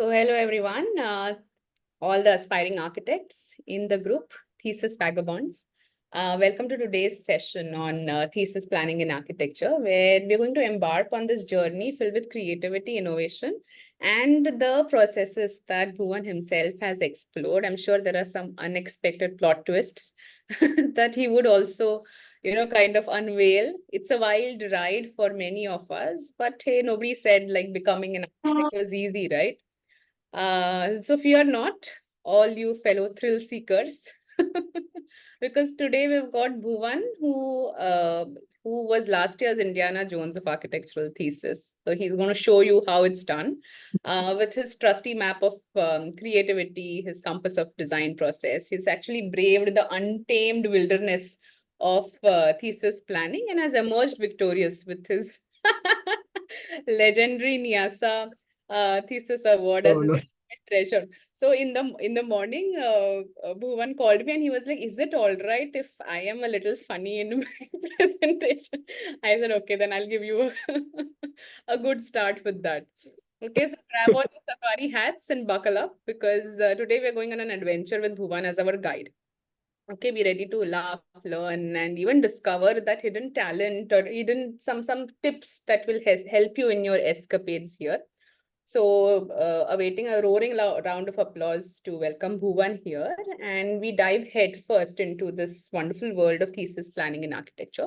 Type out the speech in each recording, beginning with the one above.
So hello everyone, all the aspiring architects in the group Thesis Vagabonds. Welcome to today's session on thesis planning in architecture, where we're going to embark on this journey filled with creativity, innovation, and the processes that Bhuvan himself has explored. I'm sure there are some unexpected plot twists that he would also kind of unveil. It's a wild ride for many of us, but hey, nobody said like becoming an architect was easy, right? So fear not, all you fellow thrill seekers, because today we've got Bhuvan, who was last year's Indiana Jones of architectural thesis. So he's going to show you how it's done, with his trusty map of creativity, his compass of design process. He's actually braved the untamed wilderness of thesis planning and has emerged victorious with his legendary NIASA thesis award as Oh his no. ultimate treasure. So in the morning, Bhuvan called me and he was like, "Is it all right if I am a little funny in my presentation?" I said, "Okay, then I'll give you a good start with that." Okay, so grab all your safari hats and buckle up because today we're going on an adventure with Bhuvan as our guide. Okay, be ready to laugh, learn, and even discover that hidden talent or hidden some tips that will help you in your escapades here. So, awaiting a roaring round of applause to welcome Bhuvan here, and we dive head first into this wonderful world of thesis planning in architecture.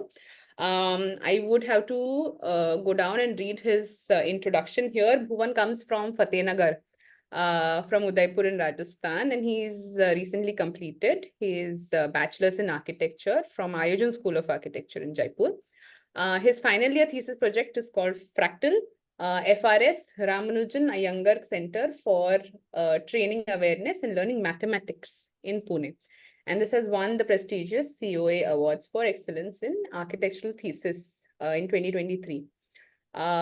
I would have to go down and read his introduction here. Bhuvan comes from Fatehnagar, from Udaipur in Rajasthan, and he's recently completed his bachelor's in architecture from Ayojan School of Architecture in Jaipur. His final year thesis project is called Fractal, FRS Ramanujan Iyengar Center for Training Awareness and Learning Mathematics in Pune. And this has won the prestigious COA Awards for Excellence in Architectural Thesis in 2023.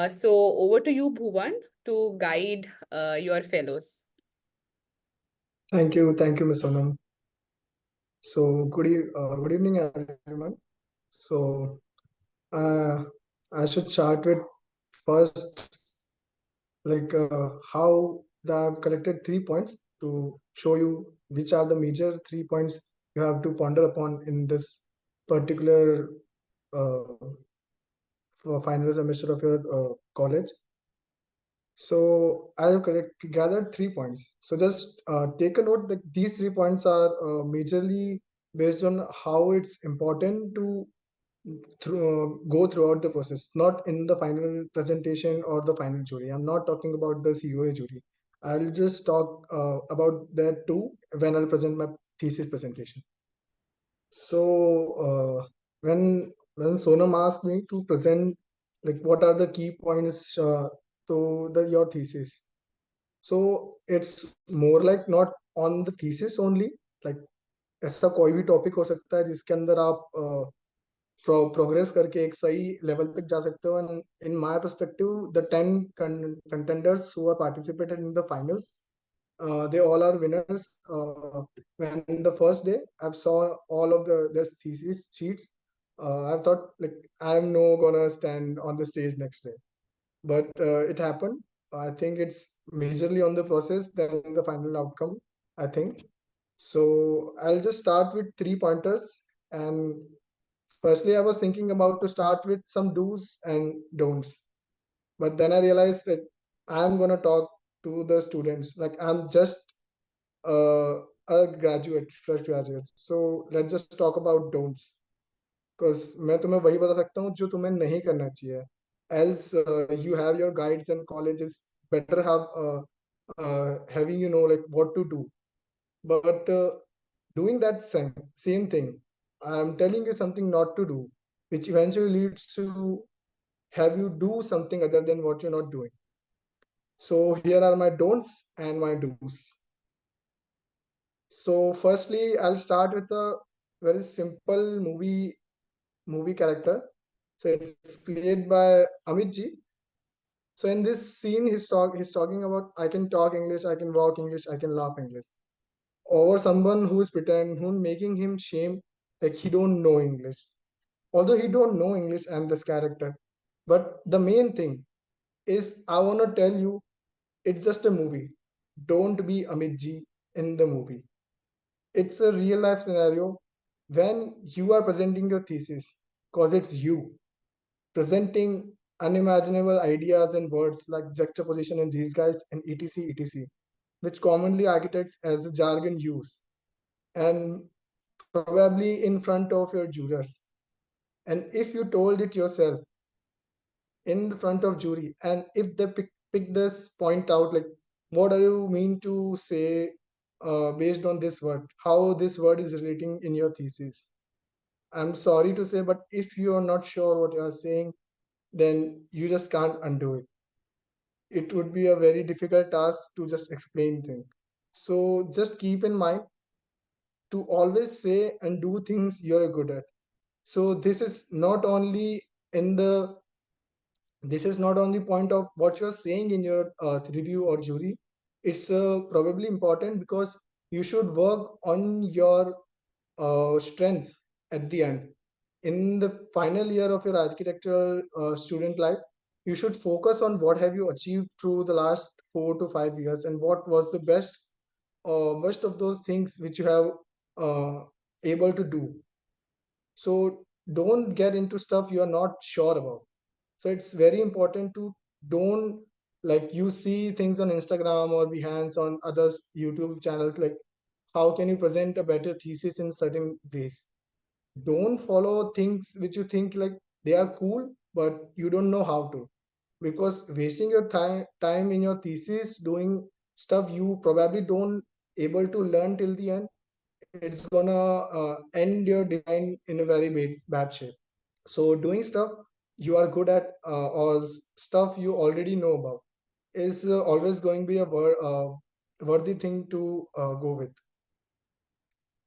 So over to you, Bhuvan, to guide your fellows. Thank you, Ms. Sonam. So good evening, everyone. So uh, I should start with first, how I've collected 3 points to show you which are the major 3 points you have to ponder upon in this particular uh, for final semester of your college. So I have gathered 3 points. So just take a note that these 3 points are majorly based on how it's important to go throughout the process, not in the final presentation or the final jury. I'm not talking about the COA jury. I'll just talk about that too when I'll present my thesis presentation. So when Sonam asked me to present like what are the key points to the your thesis, so it's more like not on the thesis only, like ऐसा कोई भी topic हो सकता है जिसके अंदर आप progress करके एक सही लेवल तक जा सकते हो. And in my perspective the 10 contenders who are participated in the finals, they all are winners. When the first day I've saw all of their thesis sheets, I've thought like I'm no gonna stand on the stage next day, but it happened. I think it's majorly on the process than the final outcome, I think. So I'll just start with 3 pointers. And firstly, I was thinking about to start with some do's and don'ts, but then I realized that I'm gonna talk to the students like I'm just uh, a graduate, fresh graduate. So let's just talk about don'ts. Because मैं तुम्हें वही बता सकता हूँ जो तुम्हें नहीं करना चाहिए. Else you have your guides and colleges better have having like what to do. But doing that same thing, I'm telling you something not to do, which eventually leads to have you do something other than what you're not doing. So here are my don'ts and my do's. So firstly, I'll start with a very simple movie character. So it's played by Amit Ji. So in this scene, he's talking about I can talk English, I can walk English, I can laugh English. Over someone who's making him shame like he don't know English. Although he don't know English and this character, but the main thing is I wanna tell you it's just a movie. don't be Amit Ji in the movie. It's a real life scenario when you are presenting your thesis, because it's you presenting unimaginable ideas and words like juxtaposition and these guys and etc, which commonly architects as a jargon use, and probably in front of your jurors. And if you told it yourself in the front of jury, and if they pick this point out, like, what do you mean to say based on this word, how this word is relating in your thesis, I'm sorry to say, but if you are not sure what you are saying, then you just can't undo it. It would be a very difficult task to just explain things. So just keep in mind to always say and do things you're good at. So in the this is not only point of what you're saying in your review or jury. It's probably important because you should work on your strengths at the end. In the final year of your architectural student life, you should focus on what have you achieved through the last 4 to 5 years, and what was the best of those things which you have uh, able to do. So don't get into stuff you are not sure about. So it's very important to don't, like, you see things on Instagram or Behance on others YouTube channels, like how can you present a better thesis in certain ways. Don't follow things which you think like they are cool, but you don't know how to, because wasting your time in your thesis doing stuff you probably don't able to learn till the end, it's gonna end your design in a very bad shape. So doing stuff you are good at, or stuff you already know about, is always going to be a worthy thing to go with.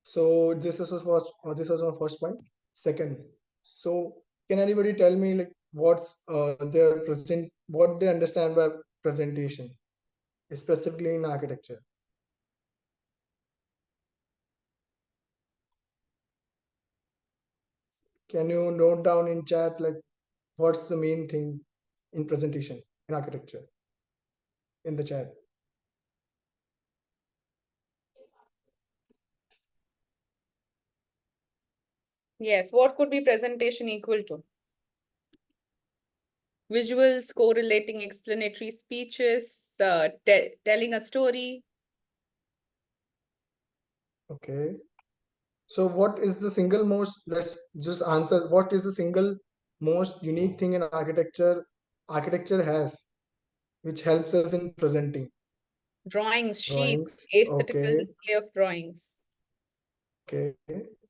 So this was my first point. Second, so can anybody tell me, like, what's their present, what they understand by presentation, specifically in architecture? Can you note down in chat, like, what's the main thing in presentation in architecture in the chat? Yes, what could be presentation equal to? Visuals, correlating explanatory speeches, telling a story. Okay. So what is the single most, let's just answer, what is the single most unique thing in architecture has, which helps us in presenting? Drawings, sheets, Drawings. aesthetical Okay. display of drawings. Okay.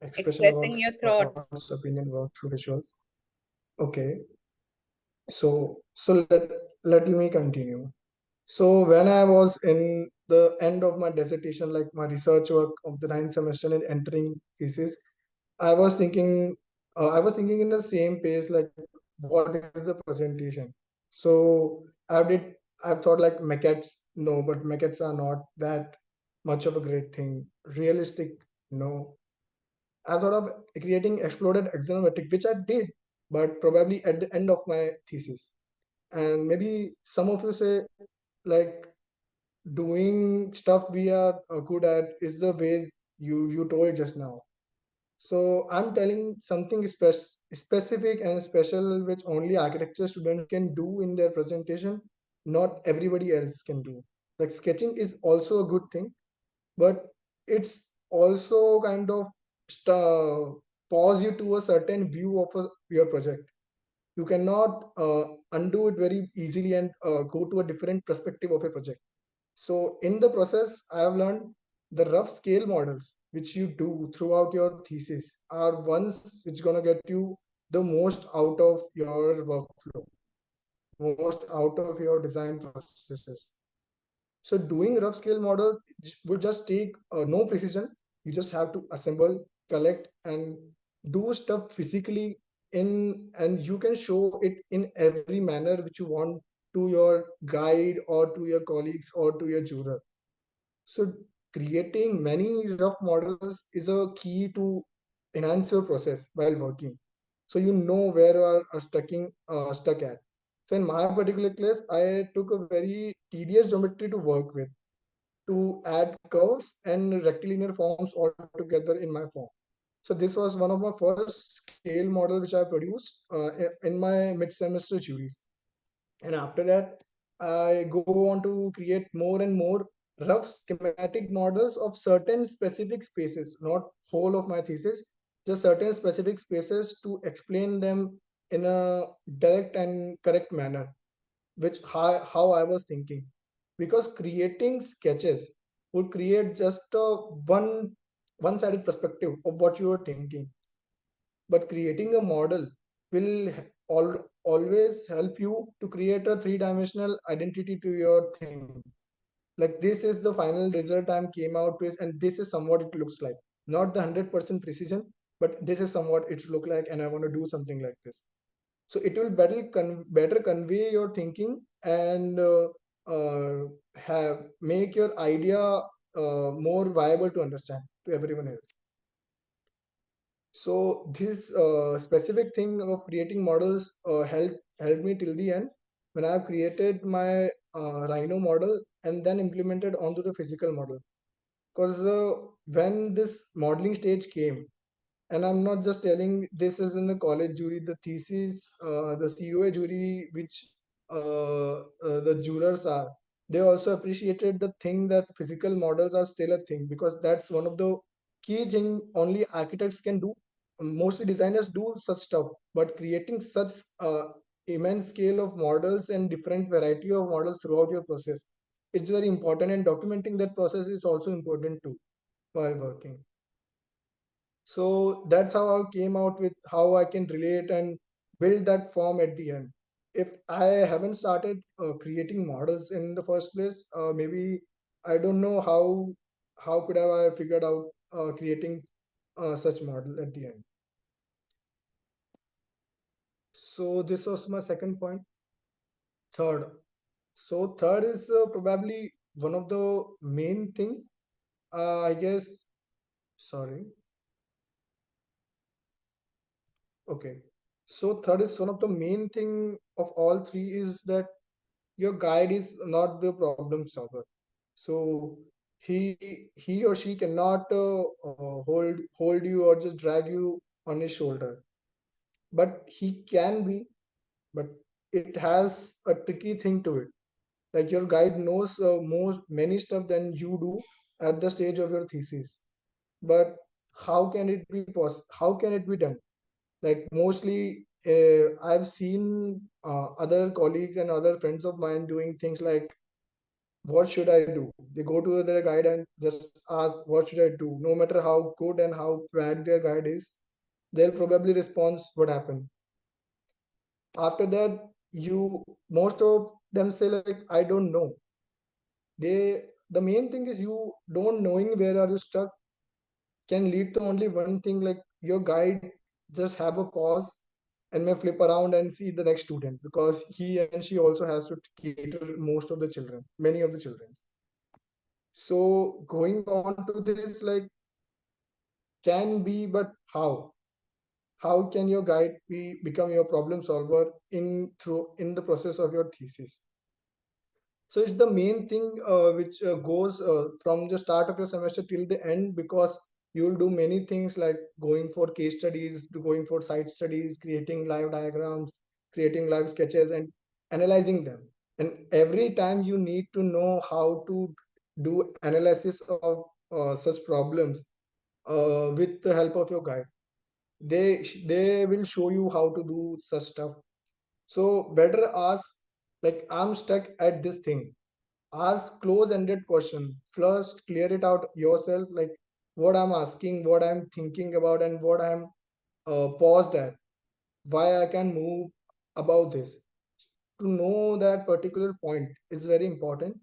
Expression Expressing about your thoughts, thoughts. opinion, work through visuals. Okay. So let me continue. So when I was in the end of my dissertation, like my research work of the ninth semester and entering thesis, I was thinking, in the same pace, like, what is the presentation? So I've thought like maquettes, no, but maquettes are not that much of a great thing. Realistic, no. I thought of creating exploded axonometric, which I did, but probably at the end of my thesis. And maybe some of you say, like, doing stuff we are good at is the way you told just now. So I'm telling something specific and special which only architecture students can do in their presentation. Not everybody else can do. Like sketching is also a good thing, but it's also kind of pause you to a certain view of your project. You cannot undo it very easily and go to a different perspective of a project. So in the process, I have learned the rough scale models which you do throughout your thesis are ones which gonna get you the most out of your workflow, most out of your design processes. So doing rough scale model will just take no precision. You just have to assemble, collect, and do stuff physically and you can show it in every manner which you want to your guide or to your colleagues or to your juror. So creating many rough models is a key to enhance your process while working. So you know where you are stuck at. So in my particular case, I took a very tedious geometry to work with. to add curves and rectilinear forms all together in my form. So this was one of my first scale model which I produced in my mid-semester juries. And after that, I go on to create more and more rough schematic models of certain specific spaces, not whole of my thesis, just certain specific spaces to explain them in a direct and correct manner, which how I was thinking. Because creating sketches would create just a one-sided perspective of what you are thinking. But creating a model will always help you to create a three-dimensional identity to your thing. Like this is the final result I'm came out with, and this is somewhat it looks like. Not the 100% precision, but this is somewhat it look like, and I want to do something like this. So it will better convey your thinking and have make your idea more viable to understand to everyone else. So this specific thing of creating models helped me till the end when I have created my Rhino model and then implemented onto the physical model. Because when this modeling stage came, and I'm not just telling this is in the college jury, the thesis, the COA jury, which the jurors are, they also appreciated the thing that physical models are still a thing, because that's one of the key thing only architects can do. Mostly designers do such stuff, but creating such immense scale of models and different variety of models throughout your process, it's very important, and documenting that process is also important too while working. So that's how I came out with how I can relate and build that form at the end. If I haven't started creating models in the first place, maybe I don't know how could have I figured out creating such model at the end. So this was my second point. Third, so third is probably one of the main thing. I guess. Sorry. Okay. So third is one of the main thing of all three is that your guide is not the problem solver. So he or she cannot hold you or just drag you on his shoulder. But he can be, but it has a tricky thing to it. Like your guide knows more many stuff than you do at the stage of your thesis. But how can it be done? Like mostly I've seen other colleagues and other friends of mine doing things like, what should I do? They go to their guide and just ask, what should I do? No matter how good and how bad their guide is, they'll probably respond, what happened? After that, you most of them say like, I don't know. The main thing is you don't knowing where are you stuck can lead to only one thing, like your guide just have a pause and may flip around and see the next student, because he and she also has to cater most of the children, many of the children. So going on to this, like, can be, but how can your guide become your problem solver in the process of your thesis? So it's the main thing which goes from the start of your semester till the end, because you'll do many things like going for case studies, to going for site studies, creating live diagrams, creating live sketches, and analyzing them. And every time you need to know how to do analysis of such problems with the help of your guide. They will show you how to do such stuff. So better ask, like, I'm stuck at this thing. Ask close-ended question. First, clear it out yourself, like what I'm asking, what I'm thinking about, and what I'm paused at. Why I can move about this. To know that particular point is very important.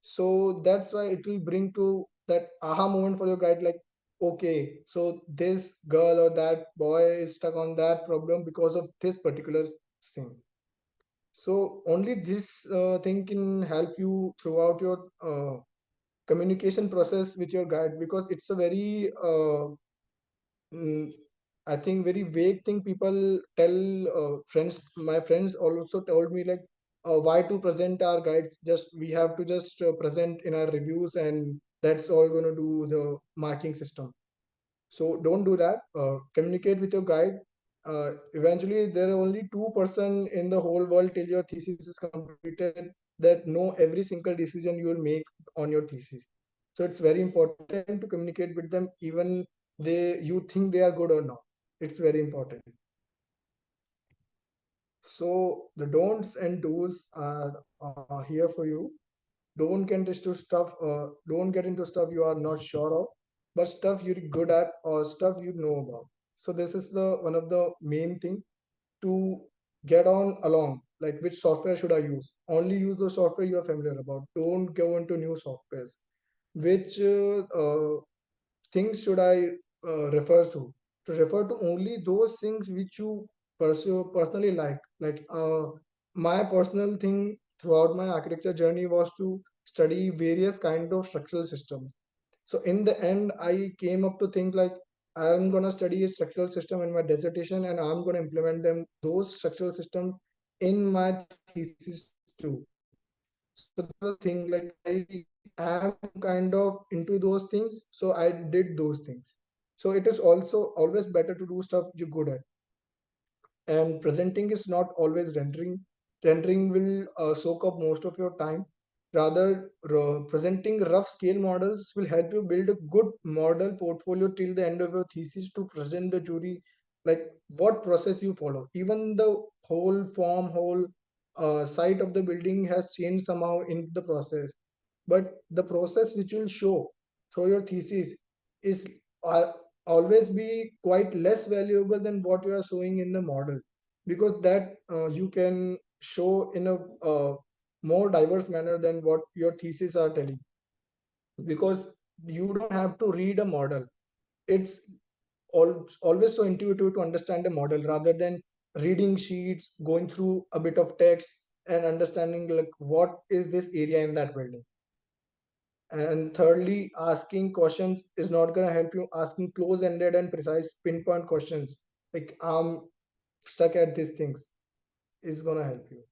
So that's why it will bring to that aha moment for your guide, like, okay, so this girl or that boy is stuck on that problem because of this particular thing. So only this thing can help you throughout your communication process with your guide, because it's a very mm, I think very vague thing people tell friends. My friends also told me like, why to present our guides. Just we have to just present in our reviews, and that's all going to do the marking system. So don't do that. Communicate with your guide. Eventually, there are only 2% in the whole world till your thesis is completed that know every single decision you will make on your thesis. So it's very important to communicate with them, even you think they are good or not. It's very important. So the don'ts and do's are here for you. Don't get into stuff you are not sure of, but stuff you're good at or stuff you know about. So this is the one of the main thing to get on along. Like, which software should I use? Only use the software you are familiar about. Don't go into new softwares. Which things should I refer to? To refer to only those things which you personally like. Like, my personal thing throughout my architecture journey was to study various kind of structural systems. So in the end, I came up to think like, I'm gonna study a structural system in my dissertation, and I'm gonna implement them those structural systems in my thesis too. So that was the thing. Like, I am kind of into those things, so I did those things. So it is also always better to do stuff you're good at. And presenting is not always rendering will soak up most of your time. Rather, presenting rough scale models will help you build a good model portfolio till the end of your thesis to present the jury like what process you follow. Even the whole site of the building has changed somehow in the process, but the process which will show through your thesis is uh, always be quite less valuable than what you are showing in the model, because that you can show in a more diverse manner than what your thesis are telling, because you don't have to read a model. It's always so intuitive to understand a model rather than reading sheets, going through a bit of text and understanding like what is this area in that building. And thirdly, asking questions is not going to help you. Asking close-ended and precise pinpoint questions like I'm stuck at these things is going to help you.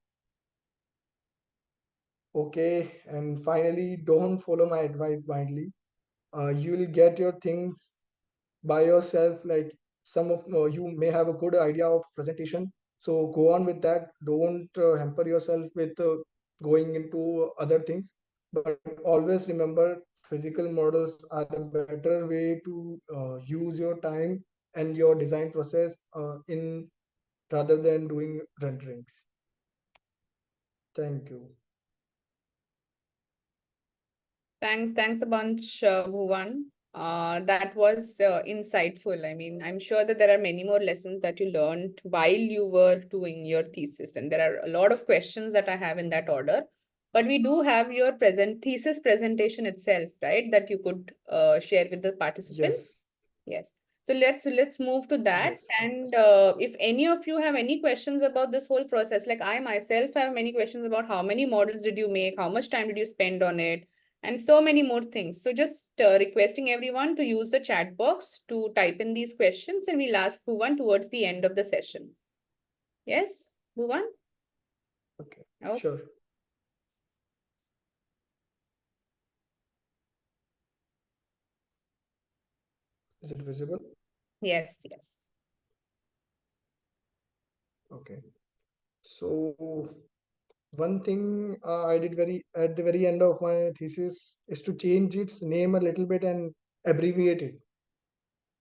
Okay, and finally, don't follow my advice blindly. You will get your things by yourself. Like, some of you may have a good idea of presentation, so go on with that. Don't hamper yourself with going into other things, but always remember physical models are a better way to use your time and your design process in rather than doing renderings. Thank you. Thanks a bunch, Bhuvan. That was insightful. I mean, I'm sure that there are many more lessons that you learned while you were doing your thesis, and there are a lot of questions that I have in that order. But we do have your thesis presentation itself, right? That you could share with the participants. Yes. Yes. So let's move to that. Yes. And if any of you have any questions about this whole process, like I myself have many questions about how many models did you make, how much time did you spend on it, and so many more things. So just requesting everyone to use the chat box to type in these questions, and we'll ask Bhuvan towards the end of the session. Yes, Bhuvan? Okay. Oh, Sure. Is it visible? yes, yes. Okay. So one thing I did very at the very end of my thesis is to change its name a little bit and abbreviate it.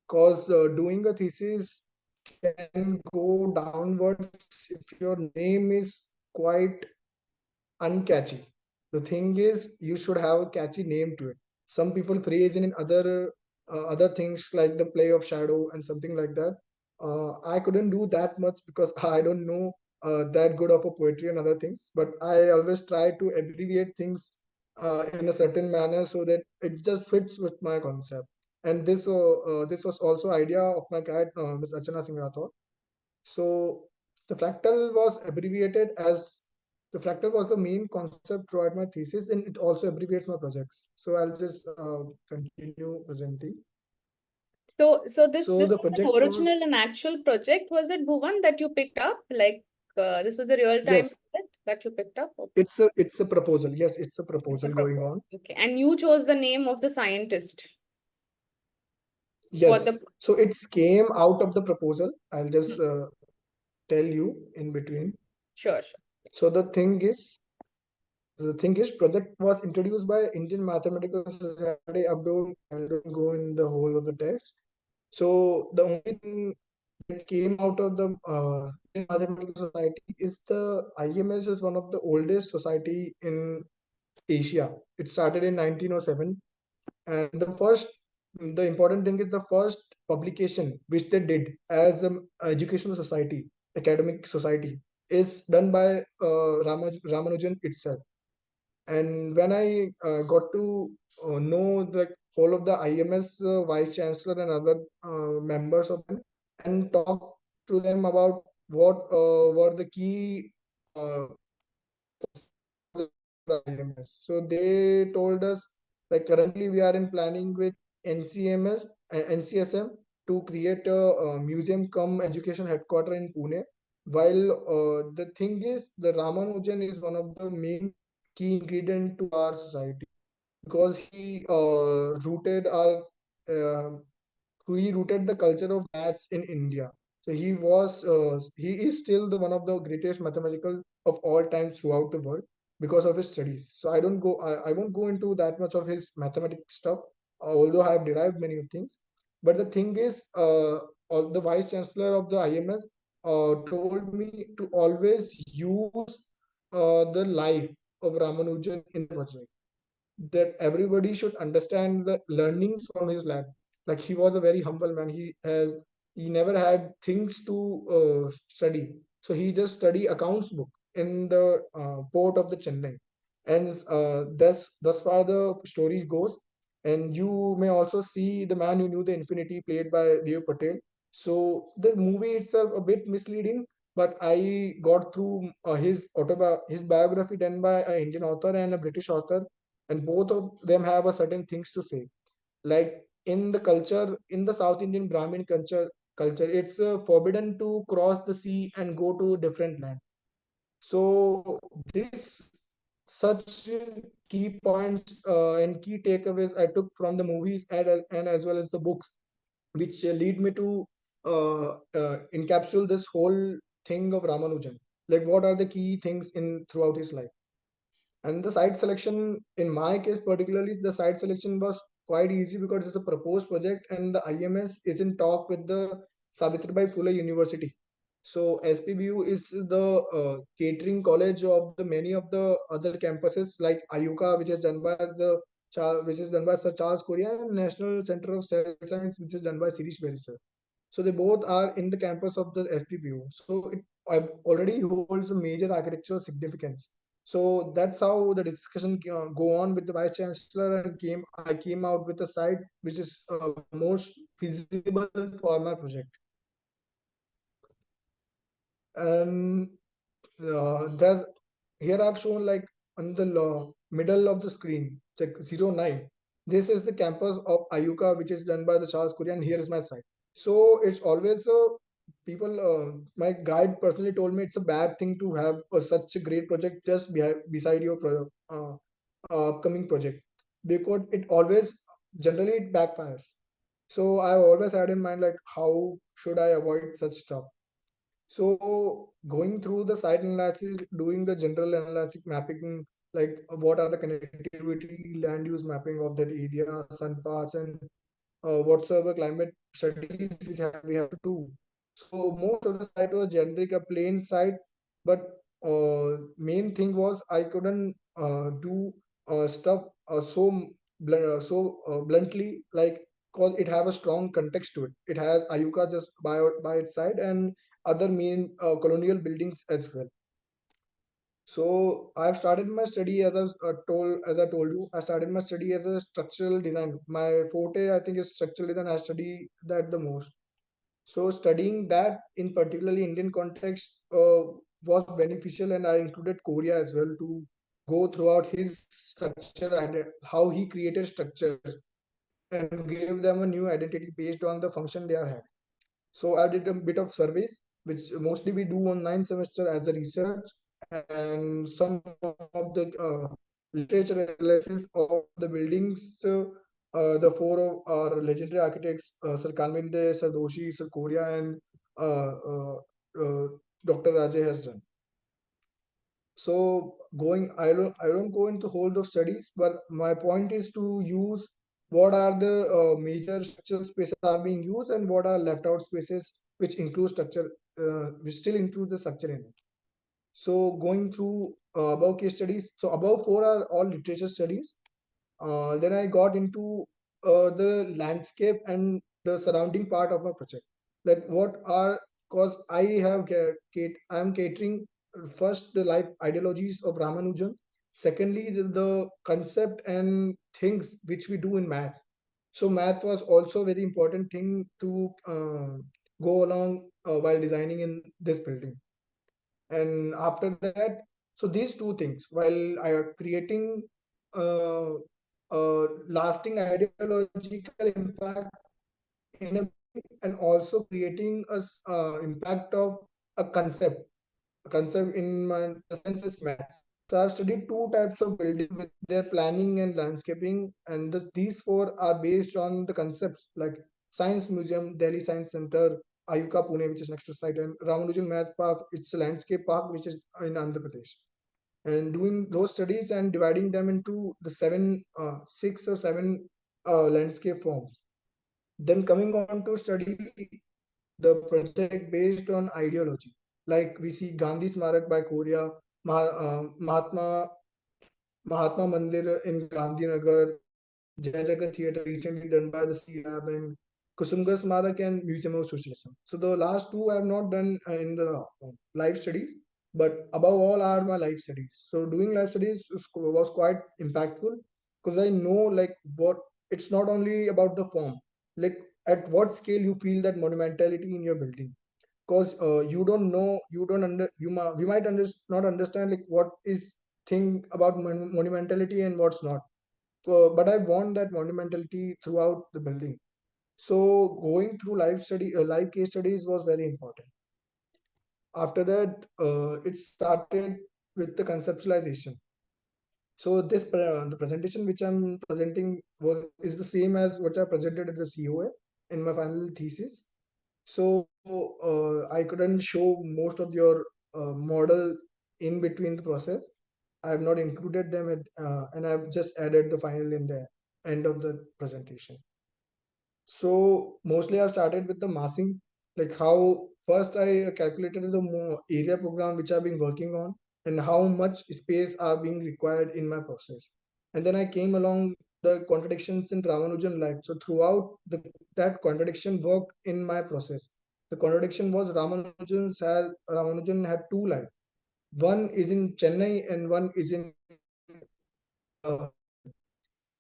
Because doing a thesis can go downwards if your name is quite uncatchy. The thing is, you should have a catchy name to it. Some people phrase in other things like the play of shadow and something like that. I couldn't do that much because I don't know that good of a poetry and other things. But I always try to abbreviate things in a certain manner so that it just fits with my concept. And this was also idea of my guide, Ms. Archana Singh Rathod. So the fractal was abbreviated as the fractal was the main concept throughout my thesis, and it also abbreviates my projects. So I'll just continue presenting. So So this the was an project original was and actual project, was it, Bhuvan, that you picked up? Like this was a real time yes, project? that you picked up? Okay. It's a proposal. Yes, it's a It's a proposal going proposal. on. Okay. And you chose the name of the scientist for Yes. the. So it's came out of the proposal. I'll just tell you in between. Sure, sure. So the thing is, project was introduced by Indian Mathematical Society. I don't go in the whole of the text. So the only thing that came out of the Indian Mathematical Society is the IMS is one of the oldest society in Asia. It started in 1907, and the important thing is the first publication which they did as an educational society, academic society, is done by Ramanujan itself. And when I got to know the whole of the IMS vice chancellor and other members of them, and talk to them about what were the key uh, IMS. So they told us, like, currently we are in planning with NCSM to create a museum come education headquarter in Pune. While the thing is, the Ramanujan is one of the main key ingredient to our society, because uh, he rooted the culture of maths in India. So he is still the one of the greatest mathematical of all time throughout the world because of his studies. So I won't go into that much of his mathematics stuff, although I have derived many of things. But the thing is, the vice chancellor of the IMS told me to always use the life of Ramanujan in the project, that everybody should understand the learnings from his lab. Like, he was a very humble man. He never had things to study, so he just study accounts book in the port of the Chennai. And thus far the stories goes. And you may also see The Man Who Knew the Infinity, played by Dev Patel. So the movie itself a bit misleading, but I got through his biography done by an Indian author and a British author, and both of them have a certain things to say. Like, in the South Indian Brahmin culture, it's forbidden to cross the sea and go to a different land. So this such key points and key takeaways I took from the movies, and as well as the books, which lead me to encapsulate this whole thing of Ramanujan. Like, what are the key things in throughout his life? And the site selection, in my case particularly, the site selection was quite easy because it's a proposed project and the IMS is in talk with the Savitribai Phule University. So SPBU is the catering college of the many of the other campuses, like Ayuka, which is done by Sir Charles Korea, and National Center of Cell Science, which is done by Sirish Berisha. So they both are in the campus of the SPPU. So it I've already holds a major architectural significance. So that's how the discussion go on with the vice chancellor, and I came out with a site which is most feasible for my project. And there's here I've shown, like, on the middle of the screen, it's like 09. This is the campus of Ayuka, which is done by the Charles Korea, and here is my site. So it's always people. My guide personally told me it's a bad thing to have such a great project just beside your upcoming project, because it always generally it backfires. So I always had in mind, like, how should I avoid such stuff. So going through the site analysis, doing the general analytic mapping, like what are the connectivity, land use mapping of that area, sun paths, and whatsoever climate studies we have to do. So most of the site was generic, a plain site, but main thing was I couldn't do stuff bluntly, like, because it have a strong context to it. It has Ayuka just by its side, and other main colonial buildings as well. So I've started my study as I told you, I started my study as a structural design. My forte, I think, is structural design. I study that the most. So studying that in particularly Indian context was beneficial, and I included Korea as well to go throughout his structure and how he created structures and gave them a new identity based on the function they are having. So I did a bit of surveys, which mostly we do on 9th semester as a research, and some of the literature analysis of the buildings. The four of our legendary architects, Sir Kanvinde, Sir Doshi, Sir Korea, and uh, uh, uh, Dr. Rajay has done. So I don't go into whole those studies, but my point is to use what are the major structural spaces are being used and what are left out spaces which include structure, which still include the structure in it. So going through above case studies, so above four are all literature studies. Then I got into the landscape and the surrounding part of my project. Like what are, because I am catering first the life ideologies of Ramanujan. Secondly, the concept and things which we do in math. So math was also a very important thing to go along while designing in this building. And after that, so these two things, while I are creating uh, lasting ideological impact in a building and also creating impact of a concept in my the sense is maths. So I've studied two types of building with their planning and landscaping, and these four are based on the concepts like Science Museum, Delhi Science Center, Ayuka Pune, which is next to site, and Ramanujan Math Park, it's a landscape park which is in Andhra Pradesh. And doing those studies and dividing them into the six or seven landscape forms. Then coming on to study the project based on ideology. Like we see Gandhi Smarak by Korea, Mahatma Mandir in Gandhinagar, Jai Jagat Theatre recently done by the C Lab, and Kusumgar Smarak and Museum of Socialism. So the last two I have not done in the live studies, but above all are my live studies. So doing live studies was quite impactful because I know like what it's not only about the form, like at what scale you feel that monumentality in your building. Because you don't know, you don't under you we might not understand like what is thing about monumentality and what's not. But I want that monumentality throughout the building. So going through live case studies was very important. After that, it started with the conceptualization. So the presentation which I'm presenting was is the same as what I presented at the COA in my final thesis. So I couldn't show most of your model in between the process. I have not included them and I've just added the final in the end of the presentation. So mostly I've started with the massing, like how first I calculated the area program which I've been working on and how much space are being required in my process. And then I came along the contradictions in Ramanujan life. So throughout that contradiction worked in my process. The contradiction was Ramanujan had two lives. One is in Chennai and one is in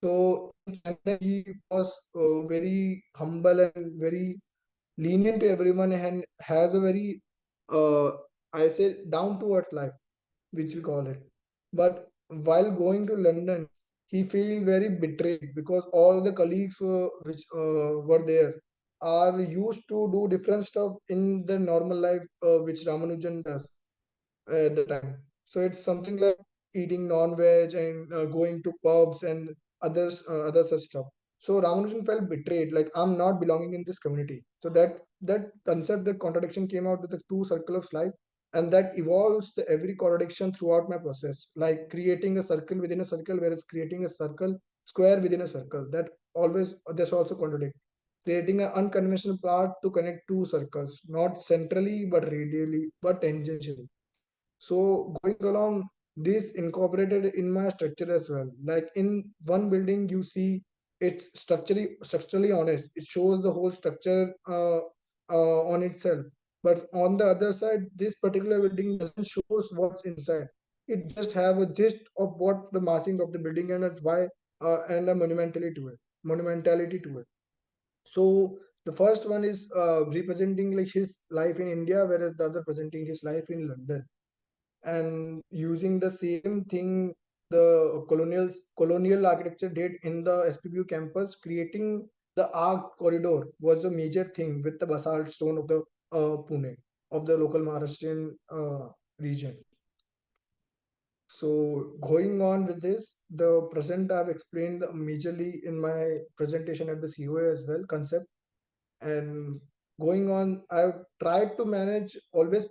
so in Chennai he was very humble and very lenient to everyone and has a very I say down to earth life, which we call it. But while going to London, he feel very betrayed because all the colleagues which were there are used to do different stuff in the normal life which Ramanujan does at the time. So it's something like eating non-veg and going to pubs and other such stuff. So Ramanujan felt betrayed, like I'm not belonging in this community. So that concept, that contradiction came out with the two circle of life, and that evolves the every contradiction throughout my process, like creating a circle within a circle, whereas creating a circle square within a circle. That always this also contradict. Creating an unconventional path to connect two circles, not centrally but radially but tangentially. So going along this incorporated in my structure as well. Like in one building, you see it's structurally honest. It shows the whole structure on itself. But on the other side, this particular building doesn't shows what's inside. It just have a gist of what the massing of the building and its why and a monumentality to it. So the first one is representing like his life in India, whereas the other presenting his life in London, and using the same thing the colonial architecture did in the SPBU campus, creating the arc corridor was a major thing with the basalt stone of the Pune of the local Maharashtrian region. So going on with this, the present I've explained majorly in my presentation at the COA as well, concept. And going on, I've tried to manage always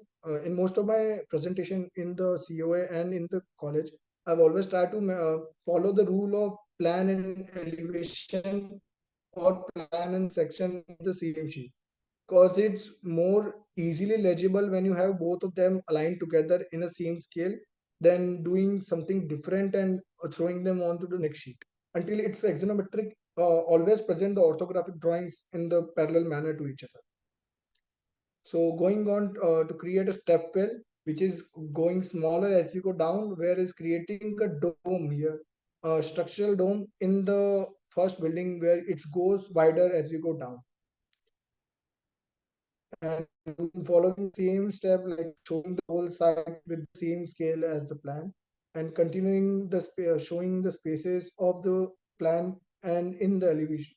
in most of my presentation in the COA and in the college, I've always tried to follow the rule of plan and elevation or plan and section in the same sheet, because it's more easily legible when you have both of them aligned together in a same scale than doing something different and throwing them onto the next sheet. Until it's axonometric, always present the orthographic drawings in the parallel manner to each other. So going on to create a step well, which is going smaller as you go down, whereas creating a dome here, a structural dome in the first building where it goes wider as you go down. And following same step, like showing the whole site with the same scale as the plan, and continuing the showing the spaces of the plan and in the elevation.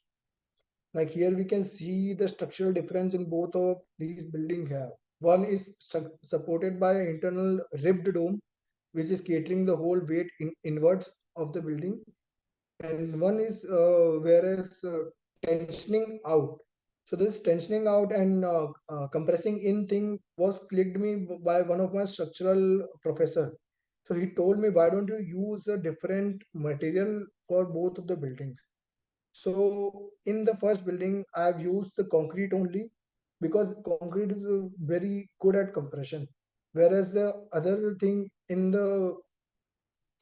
Like here we can see the structural difference in both of these buildings have. One is supported by an internal ribbed dome, which is catering the whole weight inwards of the building, and one is whereas tensioning out. So this tensioning out and compressing in thing was clicked me by one of my structural professor. So he told me, why don't you use a different material for both of the buildings? So in the first building, I've used the concrete only because concrete is very good at compression, whereas the other thing in the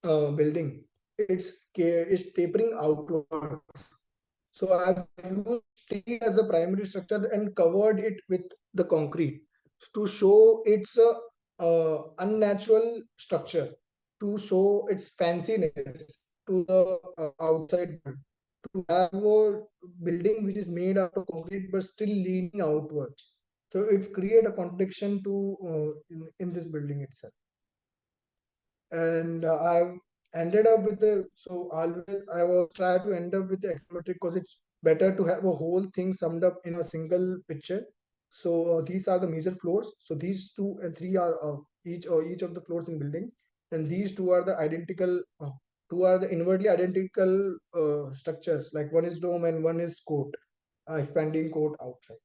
building, it's tapering outwards. So I've used steel as a primary structure and covered it with the concrete to show its unnatural structure, to show its fanciness to the outside world, to have a building which is made out of concrete but still leaning outwards. So it's create a contradiction to in this building itself. And I've ended up with the so always I was try to end up with the axonometric because it's better to have a whole thing summed up in a single picture. So these are the major floors. So these two and three are each of the floors in building, and these two are the identical. Two are the inwardly identical structures. Like one is dome and one is court, expanding court outside.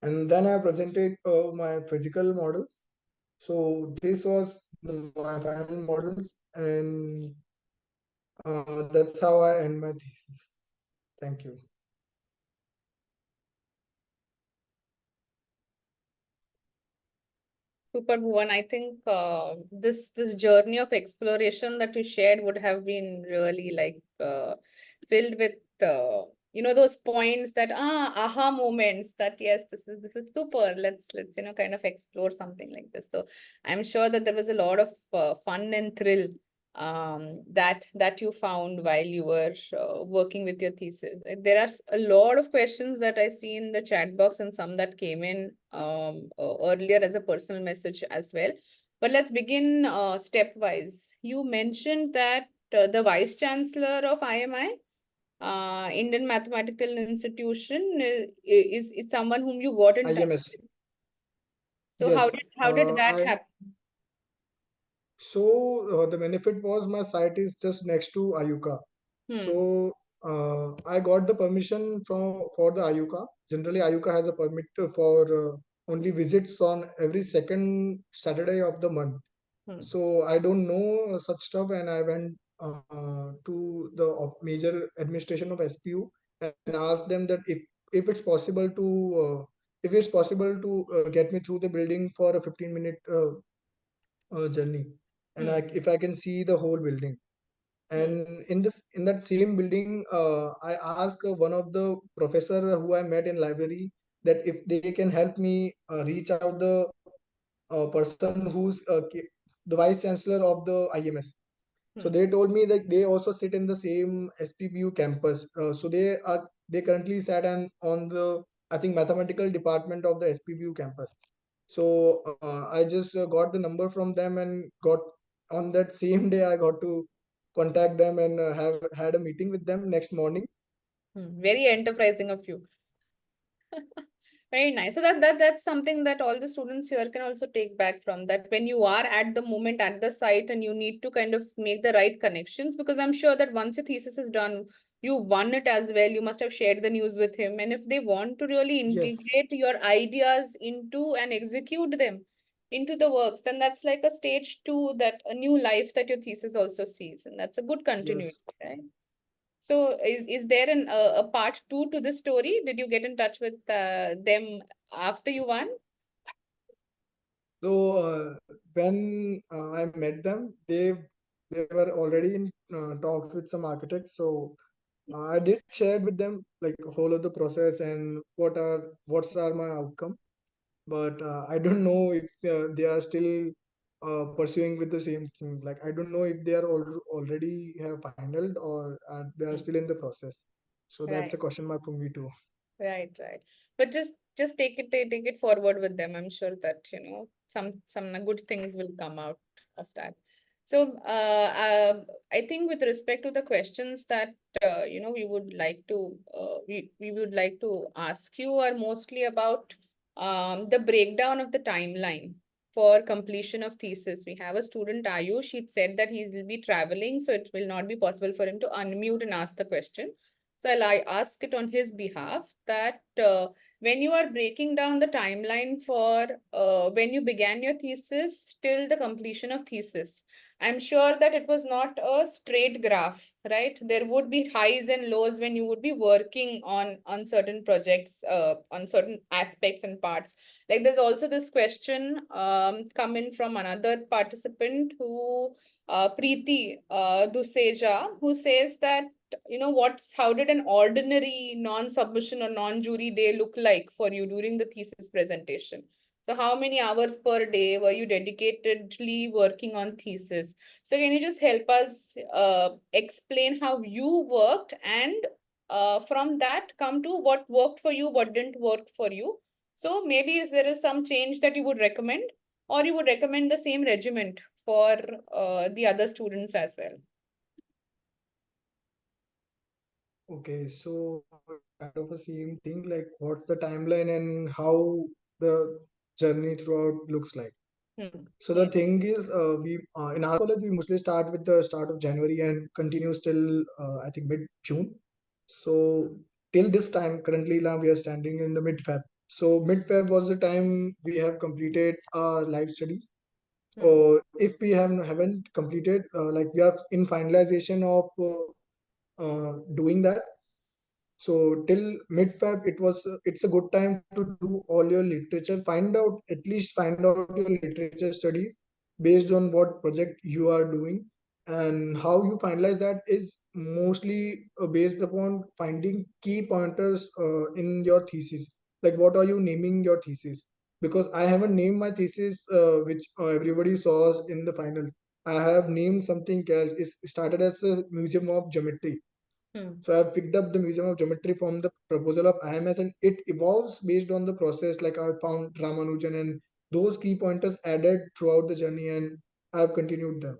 And then I presented my physical models. So this was my final models, and that's how I end my thesis. Thank you. Super, Bhuvan. I think this journey of exploration that you shared would have been really like filled with those points that aha moments that yes, this is super. Let's kind of explore something like this. So I'm sure that there was a lot of fun and thrill that you found while you were working with your thesis. There are a lot of questions that I see in the chat box and some that came in earlier as a personal message as well. But let's begin stepwise. You mentioned that the Vice Chancellor of IMI, Indian Mathematical Institution, is someone whom you got in touch IMS. with. So Yes. how did that I happen? So the benefit was my site is just next to Ayuka. Hmm. So I got the permission from for the Ayuka. Generally, Ayuka has a permit for only visits on every second Saturday of the month. Hmm. So I don't know such stuff, and I went to the major administration of SPU and asked them that if it's possible to get me through the building for a 15-minute journey, and Hmm. if I can see the whole building. Hmm. And in that same building, I asked one of the professor who I met in library that if they can help me reach out the person who's the vice chancellor of the IMS. So Hmm. they told me that they also sit in the same SPBU campus. So they currently sat on the, I think, mathematical department of the SPBU campus. So I just got the number from them and got on that same day I got to contact them and have had a meeting with them next morning. Hmm. Very enterprising of you. Very nice. So that's something that all the students here can also take back from that when you are at the moment at the site and you need to kind of make the right connections, because I'm sure that once your thesis is done, you won it as well. You must have shared the news with him. And if they want to really Yes, integrate your ideas into and execute them into the works, then that's like a stage two, that a new life that your thesis also sees. And that's a good continuity, yes. right? So is there a part two to this story? Did you get in touch with them after you won? So when I met them, they were already in talks with some architects. So I did share with them like whole of the process and what's are my outcome. But I don't know if they are still pursuing with the same thing. Like I don't know if they are already have finalized or they are Hmm. still in the process. So that's a Right. question mark for me too. Right, right. But just take it forward with them. I'm sure that, some good things will come out of that. So I think with respect to the questions that we would like to ask you are mostly about the breakdown of the timeline for completion of thesis. We have a student Ayush. He said that he will be traveling, so it will not be possible for him to unmute and ask the question. So I ask it on his behalf that when you are breaking down the timeline for when you began your thesis till the completion of thesis, I'm sure that it was not a straight graph, right? There would be highs and lows when you would be working on certain projects, on certain aspects and parts. Like there's also this question coming from another participant who Preeti Duseja, who says that how did an ordinary non-submission or non-jury day look like for you during the thesis presentation? So how many hours per day were you dedicatedly working on thesis? So can you just help us explain how you worked, and from that come to what worked for you, what didn't work for you? So maybe if there is some change that you would recommend, or you would recommend the same regiment for the other students as well. Okay, so it's kind of a same thing, like what's the timeline and how the journey throughout looks like. Hmm. So the thing is, we in our college we mostly start with the start of January and continues till I think mid June. So till this time, currently now we are standing in the mid Feb. So mid Feb was the time we have completed our live studies. Hmm. Or if we haven't completed, like we are in finalization of doing that. So till mid Feb, it's a good time to do all your literature. Find out your literature studies based on what project you are doing, and how you finalize that is mostly based upon finding key pointers in your thesis. Like what are you naming your thesis? Because I haven't named my thesis, which everybody saw in the final. I have named something else. It started as a museum of geometry. Hmm. So I've picked up the Museum of Geometry from the proposal of IMS, and it evolves based on the process. Like I found Ramanujan and those key pointers added throughout the journey, and I've continued them.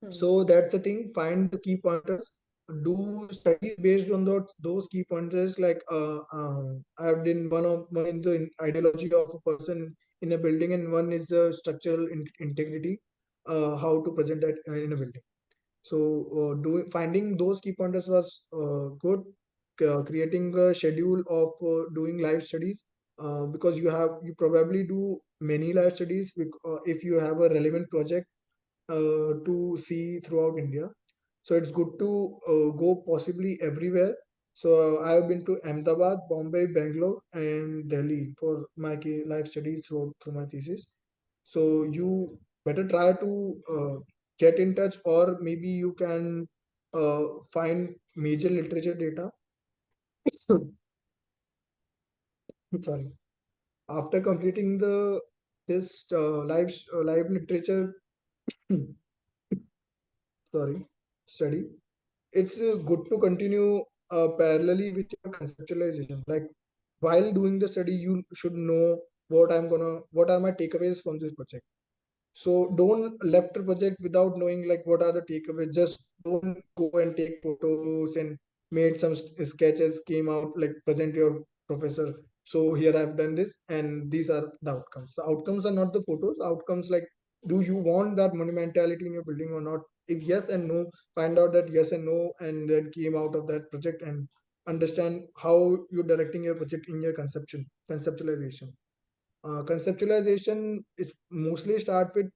Hmm. So that's the thing. Find the key pointers. Do studies based on those key pointers. Like I've done one in the ideology of a person in a building, and one is the structural integrity. How to present that in a building. So doing finding those key pointers was good. Creating a schedule of doing live studies, because you probably do many live studies if you have a relevant project to see throughout India. So it's good to go possibly everywhere. So I've been to Ahmedabad, Bombay, Bangalore, and Delhi for my live studies through my thesis. So you better try to get in touch, or maybe you can find major literature data. Sorry. After completing the this live literature sorry study, it's good to continue parallelly with your conceptualization. Like while doing the study, you should know what are my takeaways from this project. So don't left the project without knowing like what are the takeaways. Just don't go and take photos and made some sketches, came out like present your professor. So here I've done this, and these are the outcomes. The outcomes are not the photos. Outcomes like, do you want that monumentality in your building or not? If yes and no, find out that yes and no, and then came out of that project and understand how you're directing your project in your conceptualization. Conceptualization is mostly start with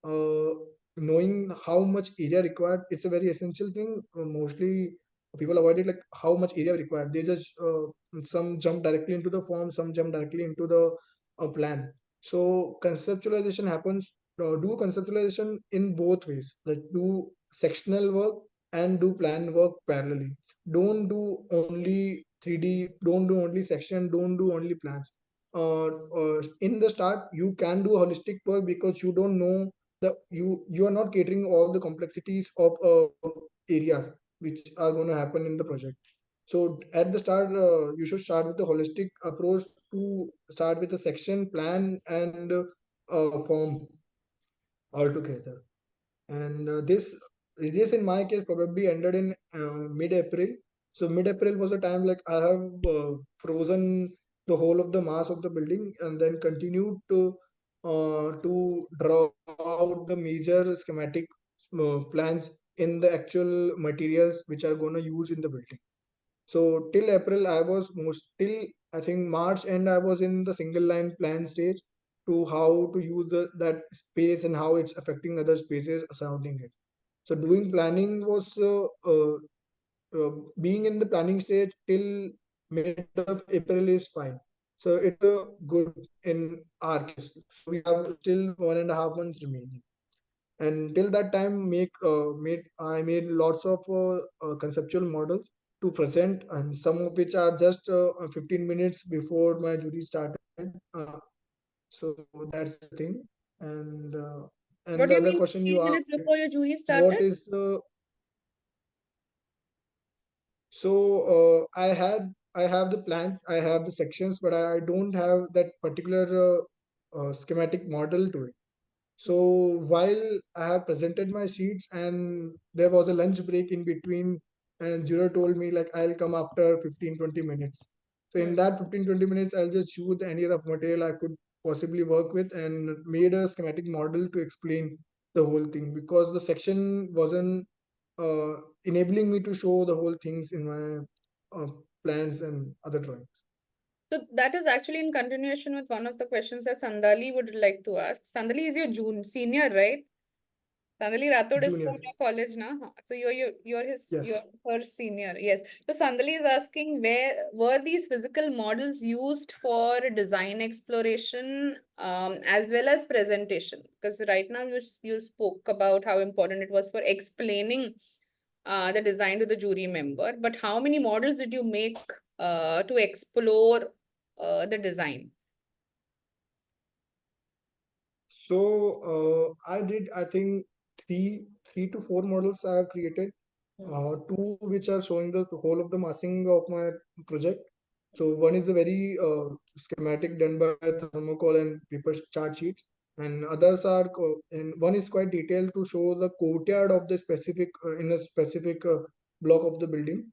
uh, knowing how much area required. It's a very essential thing. Mostly people avoid it, like how much area required. They just some jump directly into the form, some jump directly into the plan. So conceptualization happens. Do conceptualization in both ways, like do sectional work and do plan work parallelly. Don't do only 3D, don't do only section, don't do only plans. In the start you can do holistic work because you don't know you are not catering all the complexities of areas which are going to happen in the project. So at the start you should start with the holistic approach, to start with a section, plan, and form altogether. And this in my case probably ended in mid-April. So mid-April was a time like I have frozen the whole of the mass of the building, and then continued to draw out the major schematic plans in the actual materials which are going to use in the building. So till April I was most till I think March end I was in the single line plan stage, to how to use that space and how it's affecting other spaces surrounding it. So doing planning was being in the planning stage till mid of April is fine. So it's good in our case. So we have still 1.5 months remaining. And till that time, I made lots of conceptual models to present, and some of which are just 15 minutes before my jury started. So that's the thing. And What the do you other mean question you 15 minutes asked, before your jury what started? is the so I have the plans, I have the sections, but I don't have that particular schematic model to it. So while I have presented my sheets and there was a lunch break in between, and juror told me like I'll come after 15-20 minutes. So in Hmm. that 15-20 minutes, I'll just choose any rough material I could possibly work with and made a schematic model to explain the whole thing, because the section wasn't uh, enabling me to show the whole things in my plans and other drawings. So that is actually in continuation with one of the questions that Sandali would like to ask. Sandali is your senior, right? Sandali Rathod is from Junior, your college now. So you're yes. her senior. Yes. So Sandali is asking, where were these physical models used for design exploration as well as presentation? Because right now you spoke about how important it was for explaining the design to the jury member. But how many models did you make to explore the design? So I did, I think, three to four models I have created. Hmm. Two which are showing the whole of the massing of my project. So one is a very schematic done by thermocol and paper chart sheets, and others are and one is quite detailed to show the courtyard of the specific in a specific block of the building.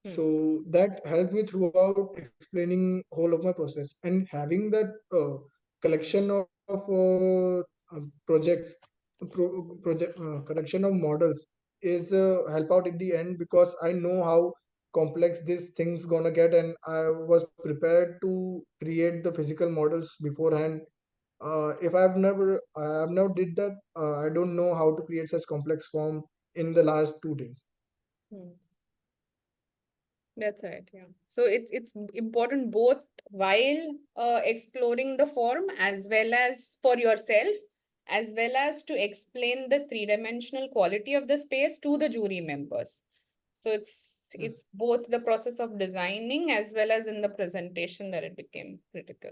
Hmm. So that helped me throughout explaining whole of my process, and having that collection of projects project collection of models is help out in the end, because I know how complex these things gonna get, and I was prepared to create the physical models beforehand. If I have never did that, I don't know how to create such complex form in the last 2 days. Hmm. That's right, yeah. So it's important both while exploring the form as well as for yourself, as well as to explain the three-dimensional quality of the space to the jury members. So it's Yes. both the process of designing as well as in the presentation that it became critical.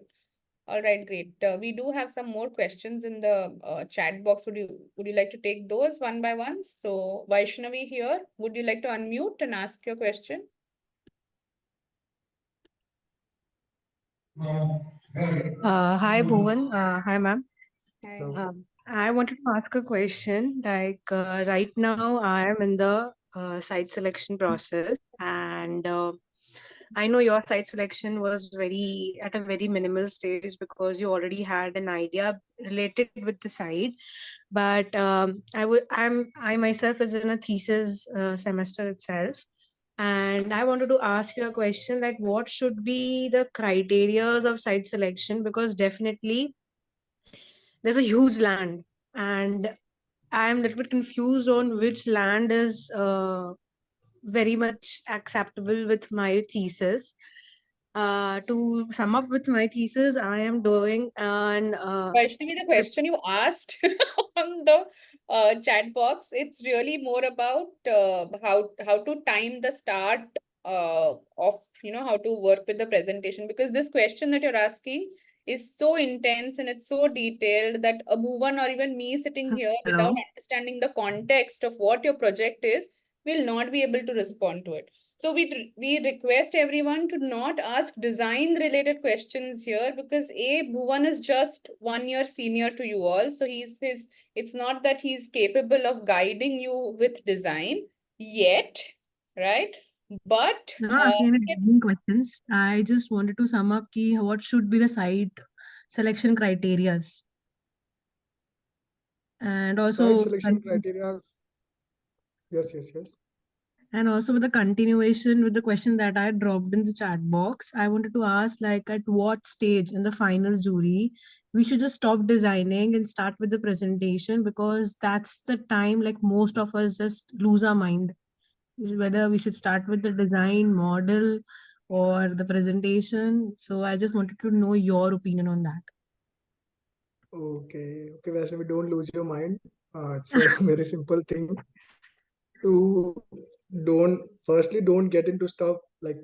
All right, great. We do have some more questions in the chat box. Would you like to take those one by one? So Vaishnavi here, would you like to unmute and ask your question? Hi, Bhuvan. Hi, ma'am. Hi. Now, I wanted to ask a question. Right now, I am in the site selection process, and I know your site selection was at a very minimal stage because you already had an idea related with the site. But I myself is in a thesis semester itself, and I wanted to ask you a question that what should be the criterias of site selection, because definitely there's a huge land, and I'm a little bit confused on which land is very much acceptable with my thesis. To sum up with my thesis, I am doing an Vaishnavi, the question you asked on the chat box, it's really more about how to time the start of how to work with the presentation, because this question that you're asking is so intense and it's so detailed that a Bhuvan or even me sitting here without hello. understanding the context of what your project is will not be able to respond to it. So we request everyone to not ask design related questions here, because Bhuvan is just 1 year senior to you all. So it's not that he's capable of guiding you with design yet, right? But I'm not asking any design questions. I just wanted to sum up key what should be the site selection criterias, and Site also selection criteria. Yes, yes, yes. with the continuation with the question that I dropped in the chat box, I wanted to ask like at what stage in the final jury we should just stop designing and start with the presentation, because that's the time like most of us just lose our mind whether we should start with the design model or the presentation. So I just wanted to know your opinion on that. Okay, okay, Vaishnavi, don't lose your mind. It's a very simple thing to firstly don't get into stuff like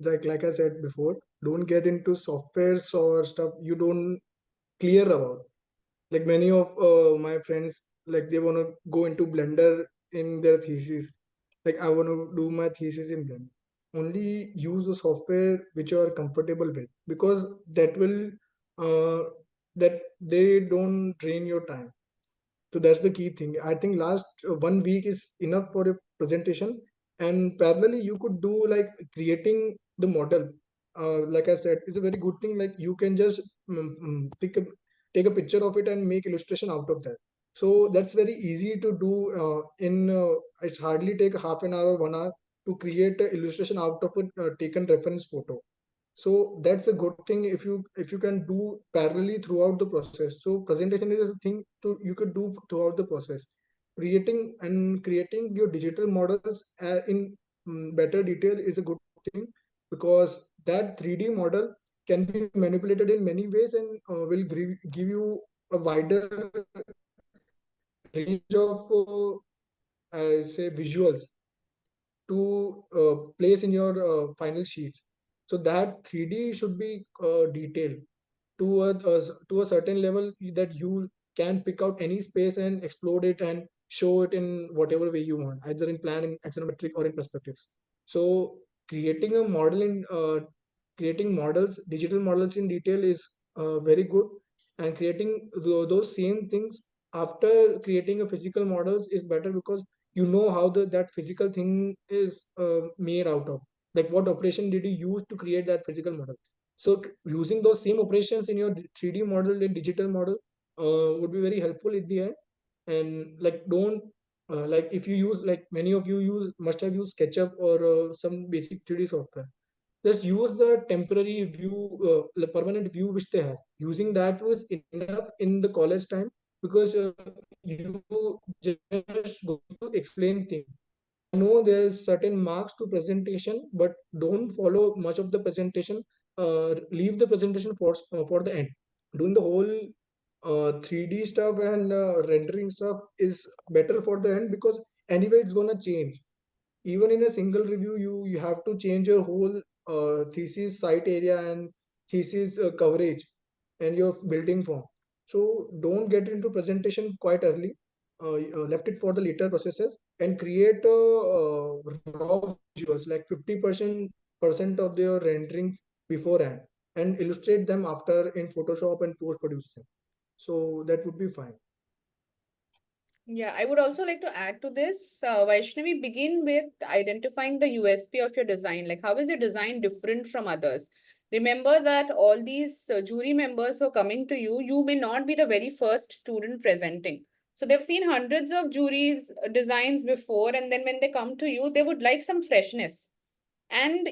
I said before, don't get into softwares or stuff you don't clear about. Like many of my friends, like they want to go into Blender in their thesis. Like I want to do my thesis in Blender. Only use the software which you are comfortable with, because that will that they don't drain your time. So that's the key thing. I think last 1 week is enough for a presentation, and parallelly you could do like creating the model. Like I said, it's a very good thing. Like you can just take a picture of it and make illustration out of that. So that's very easy to do. It's hardly take half an hour or 1 hour to create an illustration out of a taken reference photo. So that's a good thing if you can do parallelly throughout the process. So presentation is a thing to you could do throughout the process. Creating your digital models in better detail is a good thing, because that 3D model can be manipulated in many ways and will give you a wider range of say visuals to place in your final sheets. So that 3D should be detailed to a certain level that you can pick out any space and explode it and show it in whatever way you want, either in plan, in axonometric, or in perspectives. So creating a model in creating models, digital models in detail is very good, and creating those same things after creating a physical models is better, because you know how that physical thing is made out of, like what operation did you use to create that physical model. So using those same operations in your 3D model and digital model would be very helpful at the end. And like don't like if you use, like many of you use must have used SketchUp or some basic 3D software. Just use the temporary view, the permanent view which they have. Using that was enough in the college time, because you just go to explain things. I know there's certain marks to presentation, but don't follow much of the presentation. Leave the presentation for the end. Doing the whole 3D stuff and rendering stuff is better for the end, because anyway it's gonna change. Even in a single review, you have to change your whole thesis site area and thesis coverage and your building form. So don't get into presentation quite early. Left it for the later processes, and create raw visuals like 50% of their renderings beforehand, and illustrate them after in Photoshop and post produce them. So that would be fine. Yeah, I would also like to add to this, Vaishnavi, begin with identifying the USP of your design. Like, how is your design different from others? Remember that all these jury members who are coming to you, you may not be the very first student presenting. So they've seen hundreds of juries designs before, and then when they come to you, they would like some freshness. And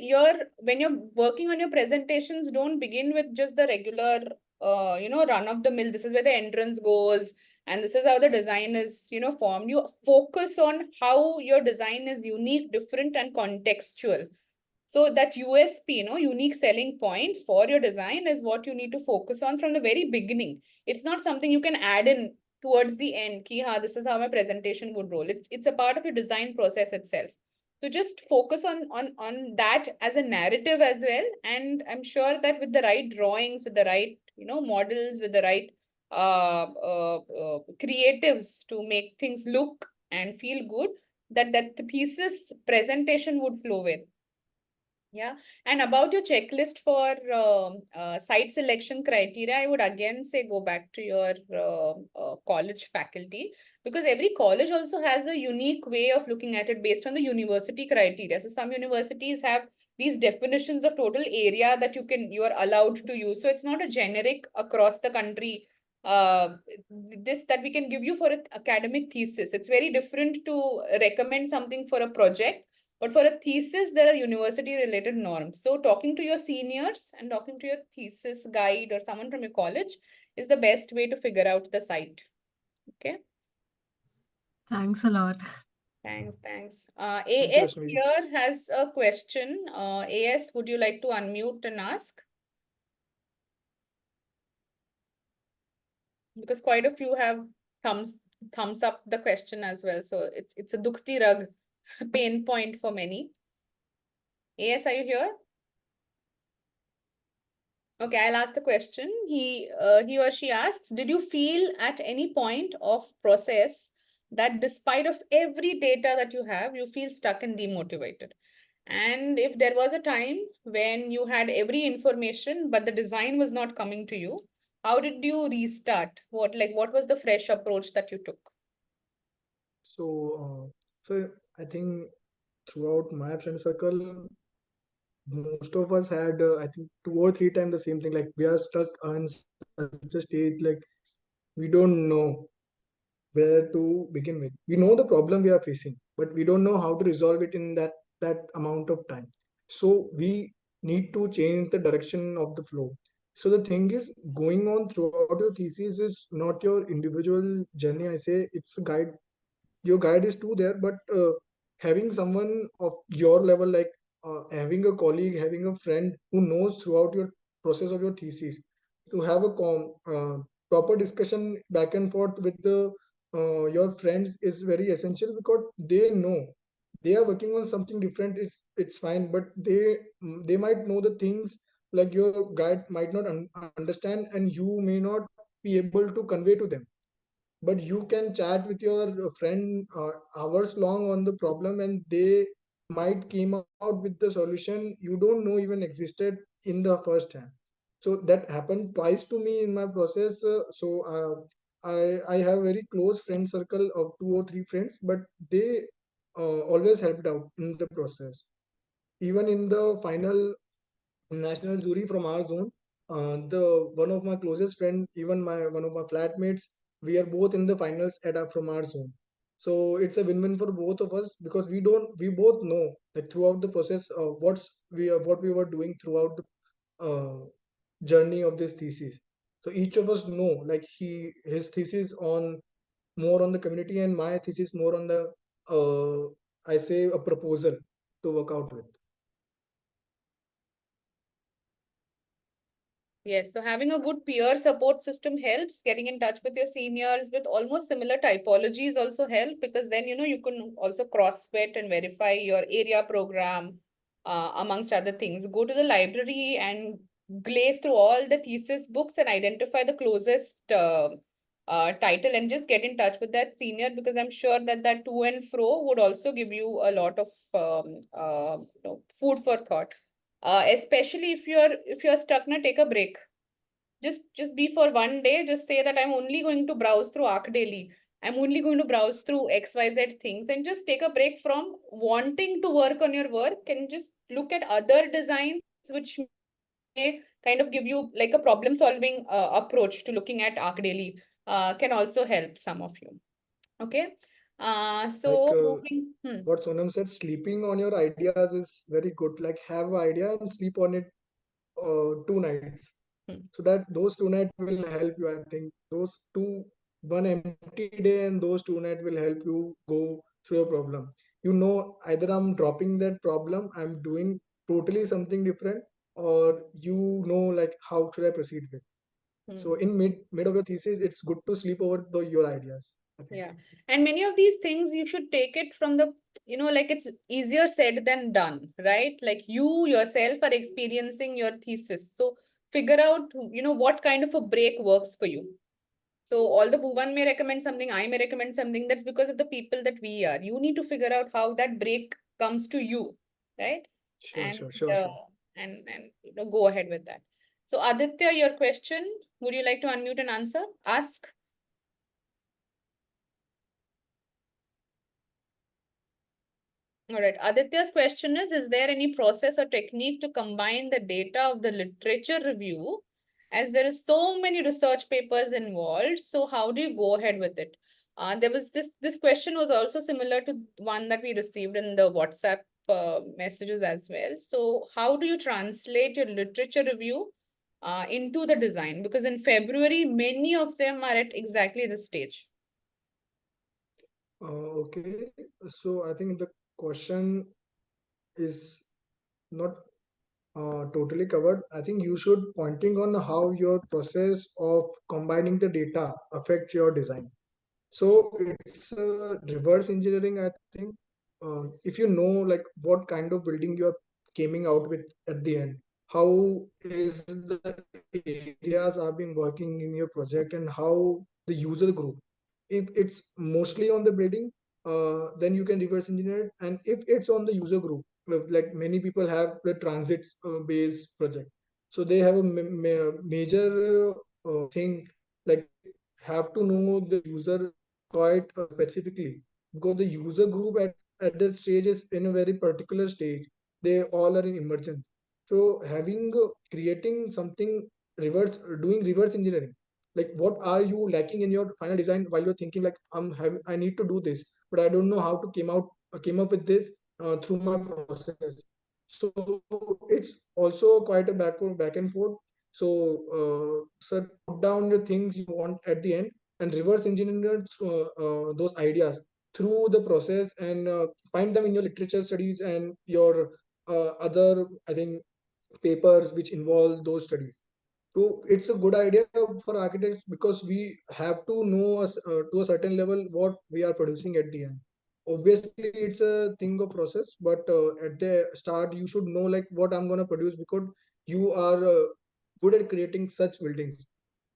when you're working on your presentations, don't begin with just the regular run of the mill. This is where the entrance goes, and this is how the design is formed. You focus on how your design is unique, different, and contextual. So that USP, unique selling point for your design is what you need to focus on from the very beginning. It's not something you can add in towards the end. Ki, ha, this is how my presentation would roll. It's a part of your design process itself. So just focus on that as a narrative as well. And I'm sure that with the right drawings, with the right models, with the right creatives to make things look and feel good, that the thesis presentation would flow with. Yeah. And about your checklist for site selection criteria, I would again say go back to your college faculty, because every college also has a unique way of looking at it based on the university criteria. So some universities have these definitions of total area that you are allowed to use. So it's not a generic across the country this that we can give you for an academic thesis. It's very different to recommend something for a project, but for a thesis, there are university-related norms. So talking to your seniors and talking to your thesis guide or someone from your college is the best way to figure out the site. Okay. Thanks a lot. Thanks, thanks. Thank you, AS Vaishnavi. here has a question. AS, would you like to unmute and ask? Because quite a few have thumbs up the question as well. So it's a dukti rag pain point for many. AS, are you here? Okay, I'll ask the question. He or she asks, did you feel at any point of process that despite of every data that you have, you feel stuck and demotivated? And if there was a time when you had every information, but the design was not coming to you, how did you restart? What was the fresh approach that you took? So I think throughout my friend circle, most of us had I think 2 or 3 times the same thing. Like we are stuck on such a stage, like we don't know where to begin with. We know the problem we are facing, but we don't know how to resolve it in that amount of time. So we need to change the direction of the flow. So the thing is, going on throughout your thesis is not your individual journey. I say it's a guide. Your guide is too there, but having someone of your level, like having a colleague, having a friend who knows throughout your process of your thesis, to have a proper discussion back and forth with the your friends is very essential, because they know they are working on something different. It's fine, but they might know the things like your guide might not understand, and you may not be able to convey to them, but you can chat with your friend hours long on the problem, and they might came out with the solution you don't know even existed in the first hand. So that happened twice to me in my process. I have very close friend circle of 2 or 3 friends, but they always helped out in the process. Even in the final national jury from our zone, the one of my closest friend, even my one of my flatmates, we are both in the finals from our zone. So it's a win-win for both of us, because we both know like throughout the process what we were doing throughout the journey of this thesis. So each of us know like his thesis on more on the community, and my thesis more on the I say a proposal to work out with. Yes, so having a good peer support system helps. Getting in touch with your seniors with almost similar typologies also help, because then you can also cross-vet and verify your area program, amongst other things. Go to the library and glaze through all the thesis books and identify the closest title, and just get in touch with that senior, because I'm sure that that to and fro would also give you a lot of food for thought. Especially if you're stuck, now take a break. Just be for one day, just say that I'm only going to browse through Arc Daily I'm only going to browse through XYZ things and just take a break from wanting to work on your work and just look at other designs which may kind of give you like a problem solving approach to looking at Arc Daily can also help some of you. Okay. Like So moving. what Sonam said, sleeping on your ideas is very good. Like have an idea and sleep on it 2 nights. So that those 2 nights will help you. I think those one empty day and those 2 nights will help you go through a problem. You know, either I'm dropping that problem, I'm doing totally something different, or you know, like how should I proceed with. So in mid of your thesis, it's good to sleep over your ideas, I think. Yeah. And many of these things you should take it from the, like it's easier said than done, right? Like you yourself are experiencing your thesis. So figure out, what kind of a break works for you. So although Bhuvan may recommend something, I may recommend something, that's because of the people that we are. You need to figure out how that break comes to you, right? Sure, And sure, sure, uh, sure. and go ahead with that. So Aditya, your question, would you like to unmute and answer? Ask. All right. Aditya's question is there any process or technique to combine the data of the literature review, as there is so many research papers involved? So how do you go ahead with it? There was this question was also similar to one that we received in the WhatsApp messages as well. So how do you translate your literature review into the design? Because in February, many of them are at exactly this stage. Okay, so I think the question is not totally covered. I think you should pointing on how your process of combining the data affects your design. So it's reverse engineering, I think. If you know like what kind of building you're coming out with at the end, how is the areas are being working in your project and how the user group. If it's mostly on the building, then you can reverse engineer it. And if it's on the user group, like many people have the transit based project, so they have a major thing like have to know the user quite specifically, because the user group at that stage is in a very particular stage. They all are in emergence. So having creating something reverse, doing reverse engineering, like what are you lacking in your final design while you're thinking like I need to do this, but I don't know how to came up with this through my process. So it's also quite a back and forth. So sir, put down the things you want at the end and reverse engineer those ideas through the process and find them in your literature studies and your other, I think, papers which involve those studies. So it's a good idea for architects because we have to know us to a certain level what we are producing at the end. Obviously, it's a thing of process, but at the start, you should know like what I'm gonna produce because you are good at creating such buildings.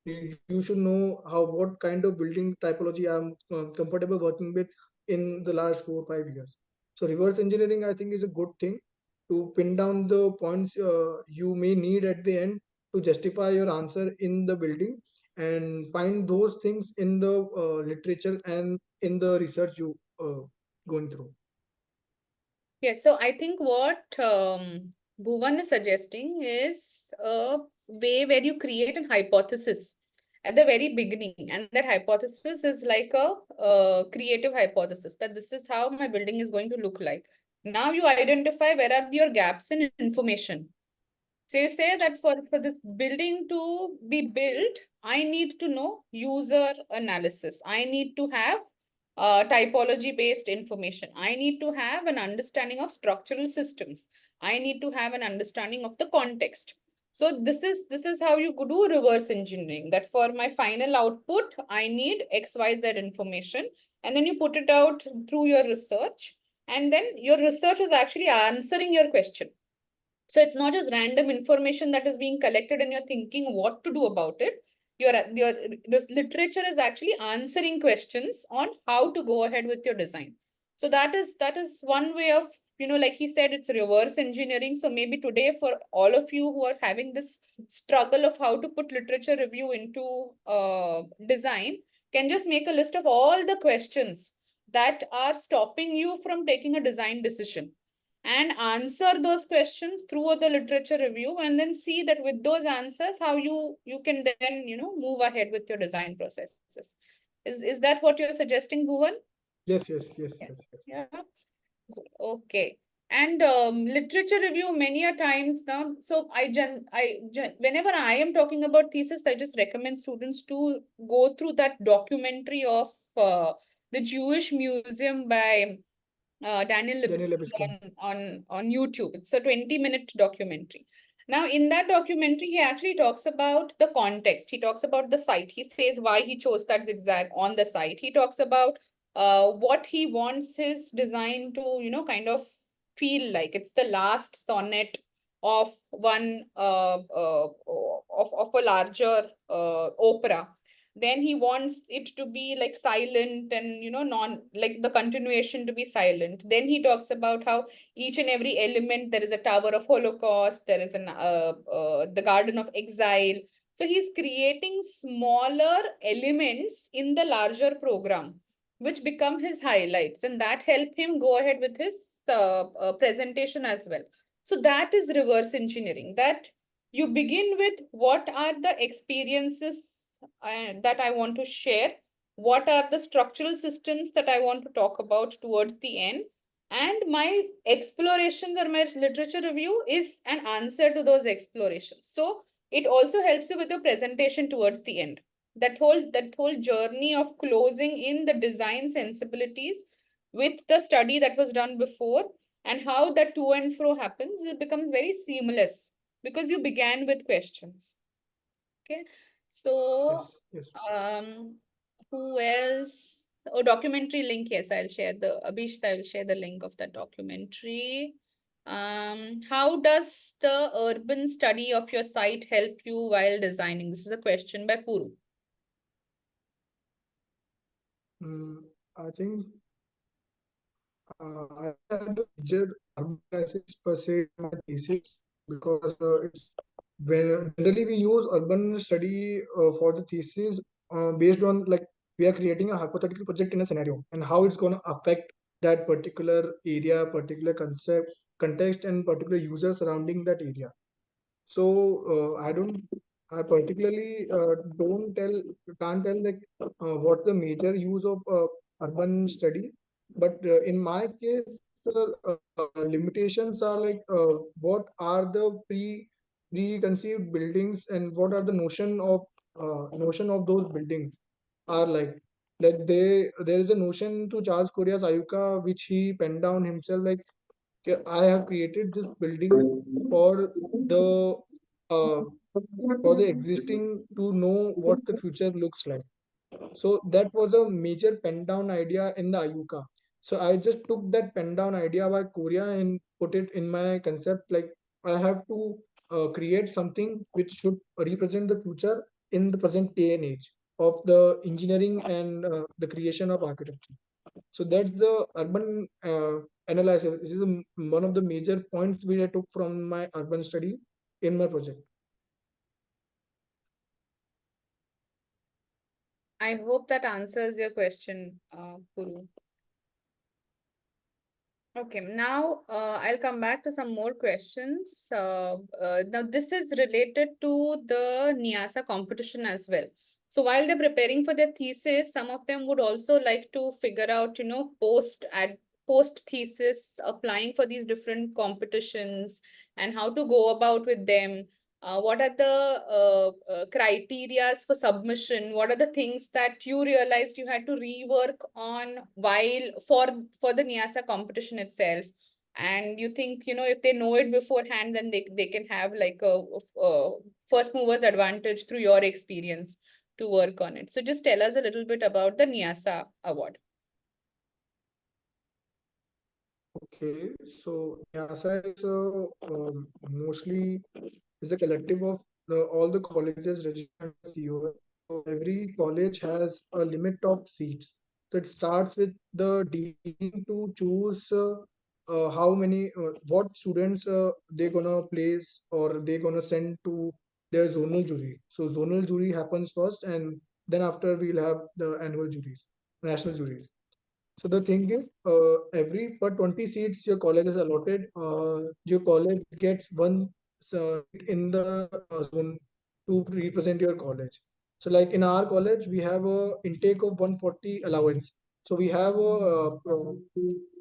You should know how what kind of building typology I'm comfortable working with in the last 4 or 5 years. So reverse engineering, I think, is a good thing to pin down the points you may need at the end to justify your answer in the building and find those things in the literature and in the research you going through. Yes, so I think what Bhuvan is suggesting is a way where you create an hypothesis at the very beginning, and that hypothesis is like a creative hypothesis that this is how my building is going to look like. Now you identify where are your gaps in information. So you say that for this building to be built, I need to know user analysis. I need to have typology based information. I need to have an understanding of structural systems. I need to have an understanding of the context. So this is how you could do reverse engineering, that for my final output, I need XYZ information. And then you put it out through your research. And then your research is actually answering your question. So it's not just random information that is being collected and you're thinking what to do about it. The literature is actually answering questions on how to go ahead with your design. So that is one way of, like he said, it's reverse engineering. So maybe today for all of you who are having this struggle of how to put literature review into design, can just make a list of all the questions that are stopping you from taking a design decision and answer those questions through the literature review, and then see that with those answers how you can then move ahead with your design processes. Is that what you're suggesting, Bhuvan? Yes, yes, yes, Yes. yes, yes. Yeah. Good. Okay. And literature review many a times now. So whenever I am talking about thesis, I just recommend students to go through that documentary of the Jewish Museum by Daniel Daniel Lipsky Epstein. on YouTube. It's a 20-minute documentary. Now, in that documentary, he actually talks about the context. He talks about the site. He says why he chose that zigzag on the site. He talks about what he wants his design to, kind of feel like. It's the last sonnet of one of a larger opera. Then he wants it to be like silent and non like the continuation to be silent. Then he talks about how each and every element, there is a tower of holocaust, there is the garden of exile. So he's creating smaller elements in the larger program which become his highlights, and that help him go ahead with his presentation as well. So that is reverse engineering, that you begin with what are the experiences that I want to share, what are the structural systems that I want to talk about towards the end, and my explorations or my literature review is an answer to those explorations. So it also helps you with the presentation towards the end. That whole journey of closing in the design sensibilities with the study that was done before, and how that to and fro happens, it becomes very seamless because you began with questions. Okay. So, Yes, yes. who else? Oh, documentary link. Yes, I'll share I will share the link of the documentary. How does the urban study of your site help you while designing? This is a question by Puru. I think I had a major urban crisis per se in my thesis, because it's when generally we use urban study for the thesis based on, like, we are creating a hypothetical project in a scenario and how it's going to affect that particular area, particular concept, context, and particular user surrounding that area. So I particularly can't tell, like, what the major use of urban study. But in my case, limitations are like, what are the preconceived buildings, and what are the notion of those buildings are like there is a notion to Charles Correa's Ayuka which he penned down himself, like, "Okay, I have created this building for the uh, for the existing to know what the future looks like." So that was a major pen down idea in the Ayuka. So I just took that pen down idea by Korea and put it in my concept. Like, I have to create something which should represent the future in the present day and age of the engineering and the creation of architecture. So that's the urban analysis. This is one of the major points which I took from my urban study in my project. I hope that answers your question, Puru. Okay, now I'll come back to some more questions. Now, this is related to the NIASA competition as well. So while they're preparing for their thesis, some of them would also like to figure out, post thesis, applying for these different competitions and how to go about with them. What are the criterias for submission? What are the things that you realized you had to rework on while for the NIASA competition itself? And you think, if they know it beforehand, then they can have like a first movers advantage through your experience to work on it. So just tell us a little bit about the NIASA award. Okay, so NASA is mostly is a collective of all the colleges registered under COA. So every college has a limit of seats. So it starts with the dean to choose how many, what students they're gonna place or they're gonna send to their zonal jury. So zonal jury happens first, and then after we'll have the annual juries, national juries. So the thing is, every per 20 seats your college is allotted, your college gets one seat in the zone to represent your college. So like in our college, we have a intake of 140 allowance. So we have a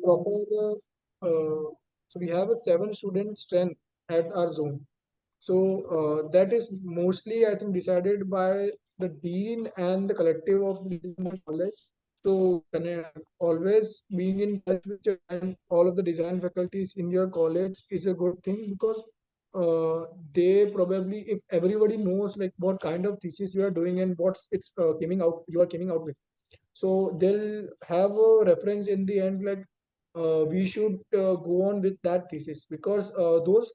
proper, so we have a 7 student strength at our zone. So that is mostly, I think, decided by the dean and the collective of the design college. So always being in touch with your and all of the design faculties in your college is a good thing, because they probably, if everybody knows like what kind of thesis you are doing and what it's coming out with, so they'll have a reference in the end, like we should go on with that thesis, because those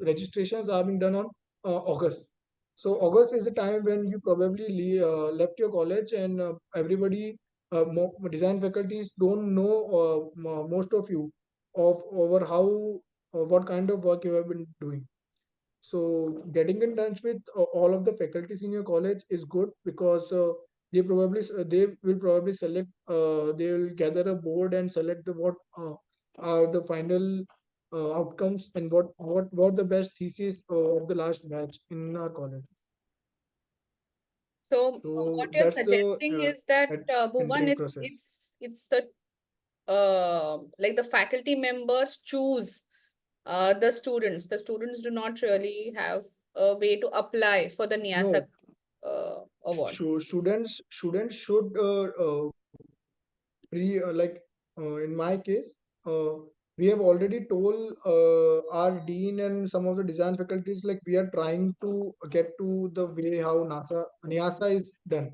registrations are being done on August. So August is the time when you probably left your college, and everybody, design faculties don't know, most of you, of over how what kind of work you have been doing. So getting in touch with all of the faculties in your college is good, because they will probably select, they will gather a board and select the what are the final outcomes, and what the best thesis of the last batch in our college. So what So you're that's the suggesting is that Bhuvan, entering process. it's the like the faculty members choose the students. The students do not really have a way to apply for the NIASA No, award. students should in my case, uh, we have already told our dean and some of the design faculties, like we are trying to get to the way how NIASA is done.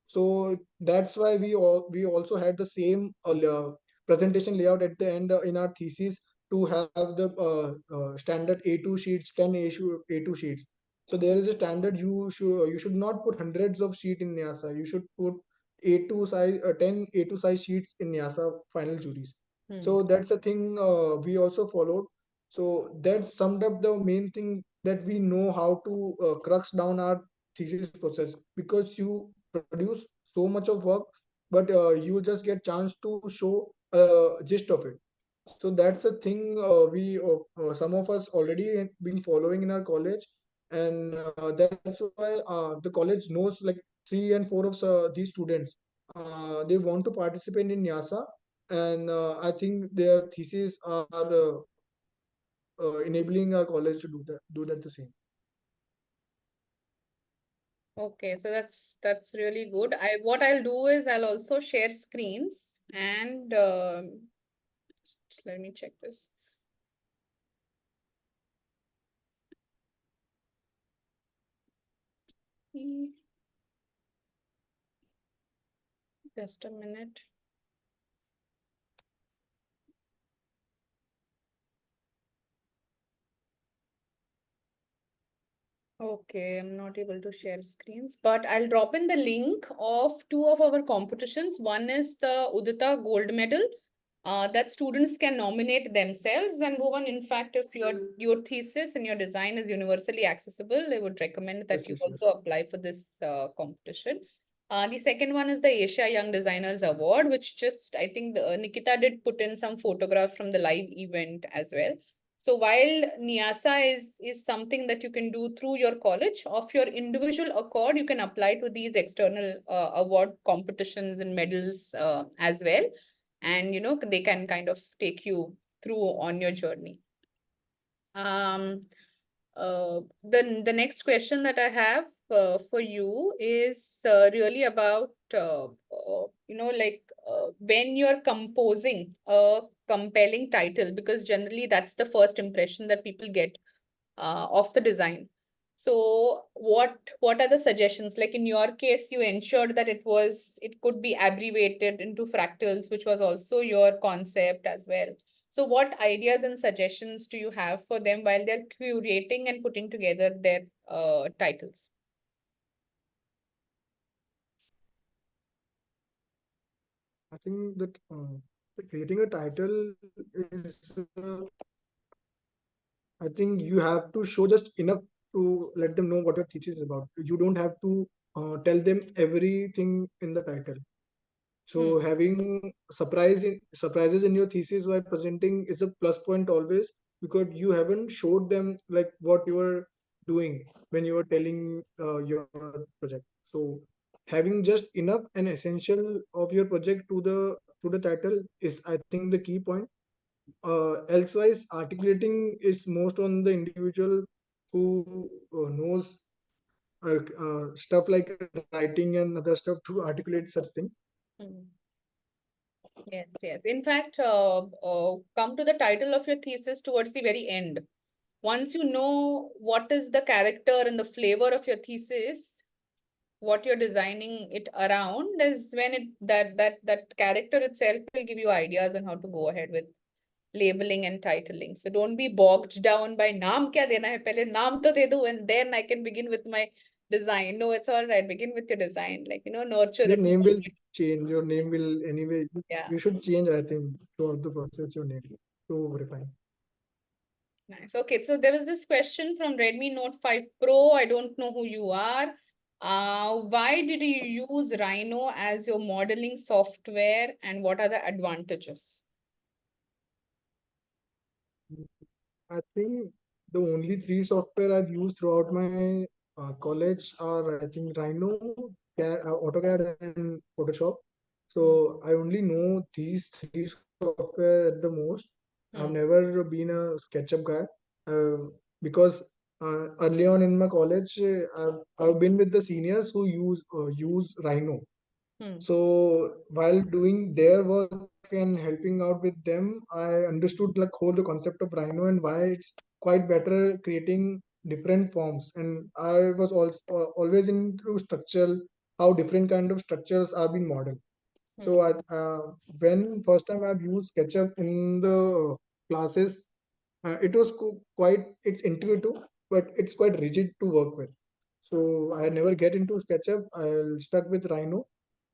So that's why we also had the same presentation layout at the end in our thesis, to have the standard A2 sheets, 10 A2 sheets. So there is a standard, you should not put hundreds of sheet in NIASA. You should put A2 size, 10 A2 size sheets in NIASA final juries. Hmm. So that's a thing we also followed. So that summed up the main thing, that we know how to crux down our thesis process, because you produce so much of work, but you just get chance to show gist of it. So that's a thing we some of us already been following in our college, and that's why the college knows like 3 and 4 of these students, they want to participate in NYASA, and I think their thesis are enabling our college to do that the same. Okay, so that's really good. I what I'll do is I'll also share screens and let me check this. Just a minute. Okay, I'm not able to share screens, but I'll drop in the link of two of our competitions. One is the Udita Gold Medal, that students can nominate themselves. And Bhuvan, in fact, if your thesis and your design is universally accessible, I would recommend that Yes, you yes, yes. also apply for this competition. The second one is the Asia Young Designers Award, which just, I think Nikita did put in some photographs from the live event as well. So while NIASA is something that you can do through your college, of your individual accord, you can apply to these external award competitions and medals as well. And they can kind of take you through on your journey. Um, the next question that I have for you is really about when you're composing a compelling title, because generally that's the first impression that people get of the design. So what are the suggestions? Like in your case, you ensured that it could be abbreviated into fractals, which was also your concept as well. So what ideas and suggestions do you have for them while they're curating and putting together their titles? I think that creating a title is, I think you have to show just enough to let them know what your thesis is about. You don't have to tell them everything in the title. So having surprises in your thesis while presenting is a plus point always, because you haven't showed them like what you are doing when you are telling your project. So having just enough and essential of your project to the title is, I think, the key point. Elsewise, articulating is most on the individual who knows stuff like writing and other stuff to articulate such things. Hmm. Yes, yes. In fact, come to the title of your thesis towards the very end. Once you know what is the character and the flavor of your thesis, what you're designing it around is when that character itself will give you ideas on how to go ahead with labeling and titling. So don't be bogged down by naam kya dena hai, pehle naam to de do and then I can begin with my design. No, it's all right. Begin with your design, like, nurture Your it. name will change. Your name will anyway. Yeah. You should change, I think, throughout the process your name to refine. Nice. Okay, so there was this question from Redmi Note 5 Pro. I don't know who you are. Why did you use Rhino as your modeling software and what are the advantages? I think the only three software I've used throughout my college are, I think, Rhino, AutoCAD, and Photoshop. So I only know these three software at the most. I've never been a SketchUp guy, uh, because early on in my college, I've been with the seniors who use Rhino. So while doing their work and helping out with them, I understood like whole the concept of Rhino and why it's quite better creating different forms. And I was also always into structural, how different kind of structures are being modeled. So when first time I've used SketchUp in the classes, it was quite, it's intuitive, but it's quite rigid to work with. So I never get into SketchUp. I'll stuck with Rhino,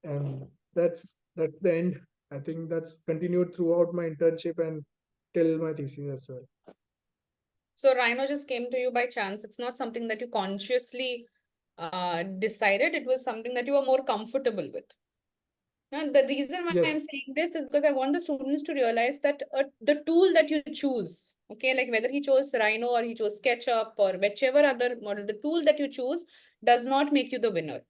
and that's the end. I think that's continued throughout my internship and till my thesis as well. So Rhino just came to you by chance. It's not something that you consciously decided. It was something that you were more comfortable with. Now, the reason why I'm Yes, saying this is because I want the students to realize that the tool that you choose, okay, like whether he chose Rhino or he chose SketchUp or whichever other model, the tool that you choose does not make you the winner.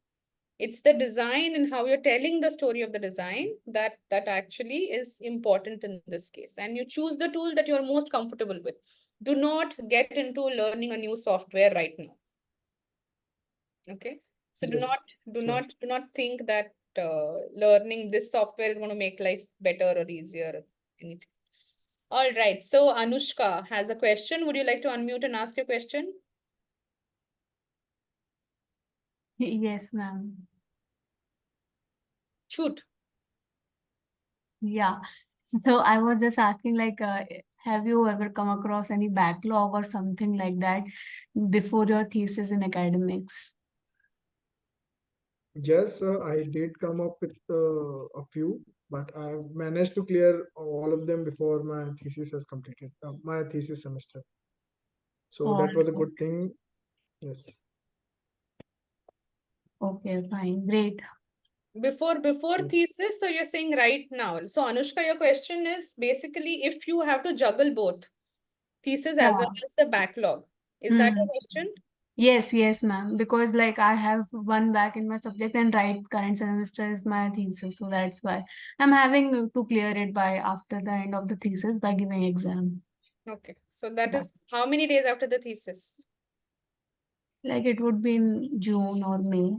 It's the design and how you're telling the story of the design that actually is important in this case. And you choose the tool that you're most comfortable with. Do not get into learning a new software right now. Okay. So do yes, not do sure. not do not think that learning this software is going to make life better or easier or anything. All right. So Anushka has a question. Would you like to unmute and ask your question? Yes, ma'am. Shoot. Yeah. So I was just asking, like, have you ever come across any backlog or something like that before your thesis in academics? Yes, I did come up with a few, but I've managed to clear all of them before my thesis has completed, my thesis semester. So All that was a right. good thing. Yes. Okay, fine. Great. Before So thesis, so you're saying right now. So Anushka, your question is basically if you have to juggle both thesis as well Yeah. as the backlog. Is that your Hmm. question? Yes, yes, ma'am. Because like I have one back in my subject and right current semester is my thesis. So that's why I'm having to clear it by after the end of the thesis by giving exam. Okay. So that Yeah. is how many days after the thesis? Like it would be in June or May.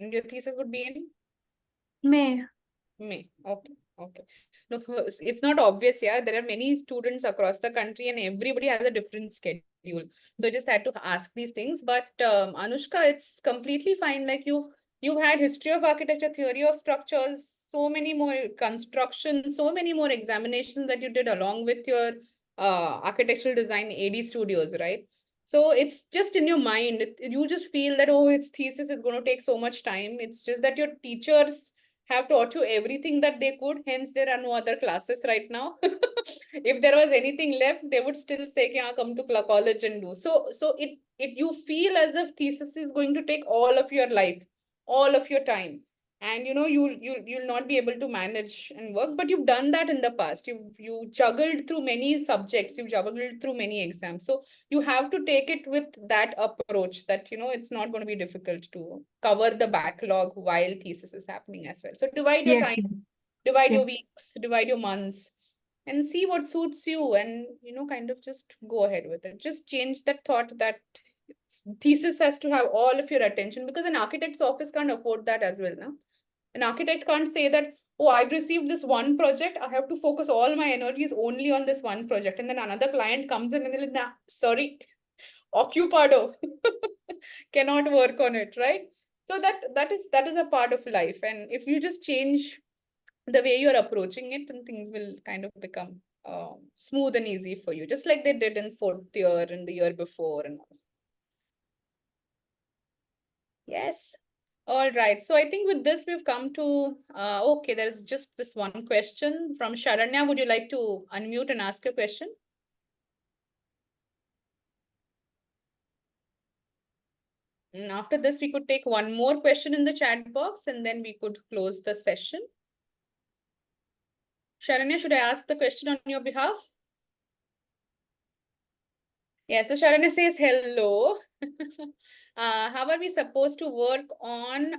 And your thesis would be in May. May. Okay. Okay. No, it's not obvious. Yeah, there are many students across the country, and everybody has a different schedule. So I just had to ask these things. But Anushka, it's completely fine. Like you've had history of architecture, theory of structures, so many more construction, so many more examinations that you did along with your architectural design AD studios, right? So it's just in your mind. You just feel that, oh, its thesis is going to take so much time. It's just that your teachers have taught you everything that they could. Hence, there are no other classes right now. If there was anything left, they would still say, "Yeah, come to college and do." So it you feel as if thesis is going to take all of your life. all of your time, and you'll not be able to manage and work, but you've done that in the past. You juggled through many subjects, you've juggled through many exams, so you have to take it with that approach, that it's not going to be difficult to cover the backlog while thesis is happening as well. So divide your Yes, time, yes, divide yes. your weeks, divide your months, and see what suits you, and kind of just go ahead with it. Just change that thought that thesis has to have all of your attention, because an architect's office can't afford that as well now. An architect can't say that, oh, I've received this one project, I have to focus all my energies only on this one project, and then another client comes in and they're like, nah, sorry, occupado. Cannot work on it, right? So that is a part of life, and if you just change the way you're approaching it, then things will kind of become smooth and easy for you, just like they did in fourth year and the year before and all. Yes. All right. So I think with this, we've come to, okay, there's just this one question from Sharanya. Would you like to unmute and ask your question? And after this, we could take one more question in the chat box, and then we could close the session. Sharanya, should I ask the question on your behalf? Yeah, so Sharanya says hello. How are we supposed to work on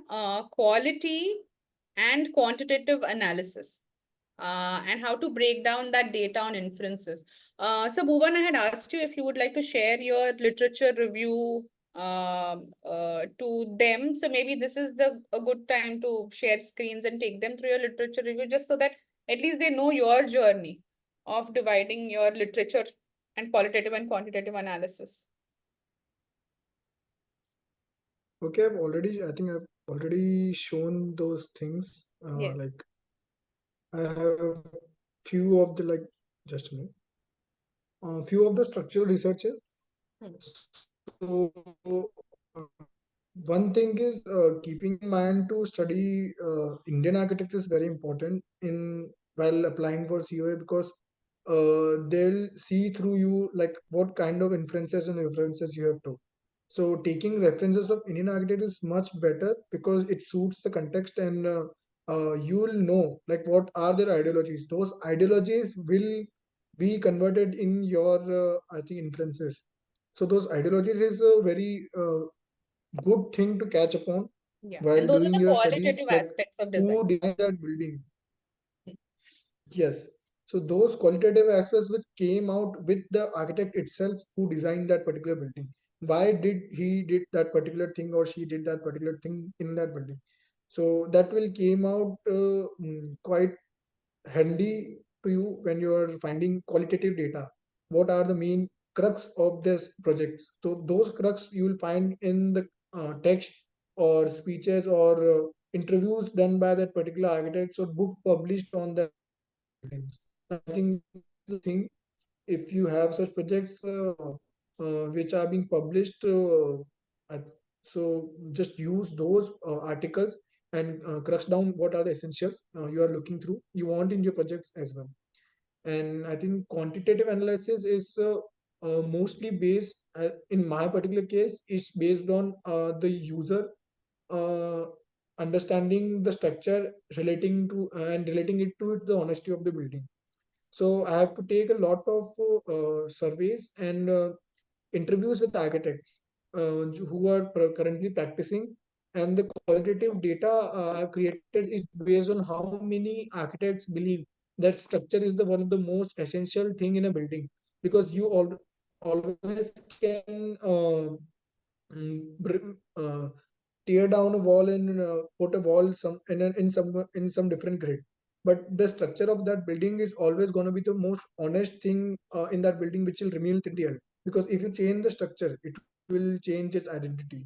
quality and quantitative analysis? And how to break down that data on inferences. So Bhuvan, I had asked you if you would like to share your literature review to them. So maybe this is a good time to share screens and take them through your literature review, just so that at least they know your journey of dividing your literature and qualitative and quantitative analysis. Okay, I think I've already shown those things. Yes. Like I have few of the just a minute. Few of the structural researches. So one thing is keeping in mind to study Indian architecture is very important in while applying for COA, because they'll see through you like what kind of inferences and references you have to. So taking references of Indian architecture is much better because it suits the context, and you will know like what are their ideologies. Those ideologies will be converted in your I think inferences. So those ideologies is a very good thing to catch upon Yeah. while And those are doing the your studies, qualitative like aspects of who design. designed that building. Yes. So those qualitative aspects which came out with the architect itself who designed that particular building. Why did he did that particular thing or she did that particular thing in that building? So that will came out quite handy to you when you are finding qualitative data. What are the main crux of this project? So those crux you will find in the text or speeches or interviews done by that particular architects or book published on that particular buildings. I think the thing, if you have such projects which are being published, so just use those articles and crux down what are the essentials you are looking through you want in your projects as well. And I think quantitative analysis is mostly based in my particular case is based on the user uh, understanding the structure relating to and relating it to the honesty of the building. So I have to take a lot of surveys and interviews with architects who are currently practicing, and the qualitative data I've created is based on how many architects believe that structure is the one of the most essential thing in a building, because you always can tear down a wall and put a wall in some different grid, but the structure of that building is always going to be the most honest thing in that building, which will remain till the end. Because if you change the structure, it will change its identity.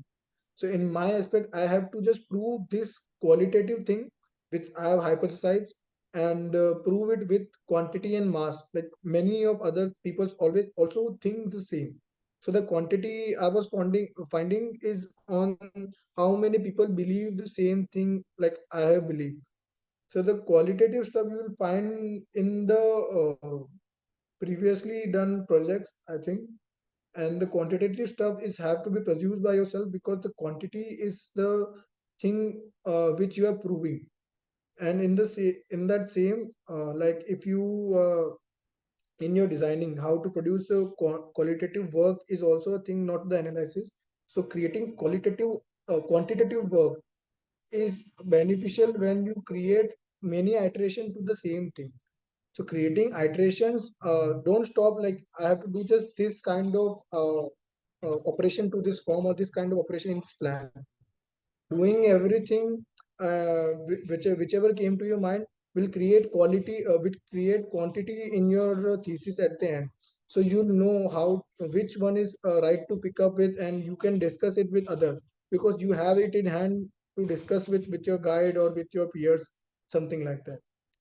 So in my aspect, I have to just prove this qualitative thing which I have hypothesized, and prove it with quantity and mass, like many of other people always also think the same. So the quantity I was finding is on how many people believe the same thing like I have believed. So the qualitative stuff you will find in the previously done projects, I think, and the quantitative stuff is have to be produced by yourself, because the quantity is the thing which you are proving. And in that same like if you in your designing how to produce a qualitative work is also a thing, not the analysis. So creating qualitative quantitative work is beneficial when you create many iteration to the same thing. So creating iterations, don't stop like I have to do just this kind of operation to this form or this kind of operation in this plan. Doing everything whichever came to your mind will create quality, will create quantity in your thesis at the end. So you know how which one is right to pick up with, and you can discuss it with others because you have it in hand to discuss with your guide or with your peers, something like that.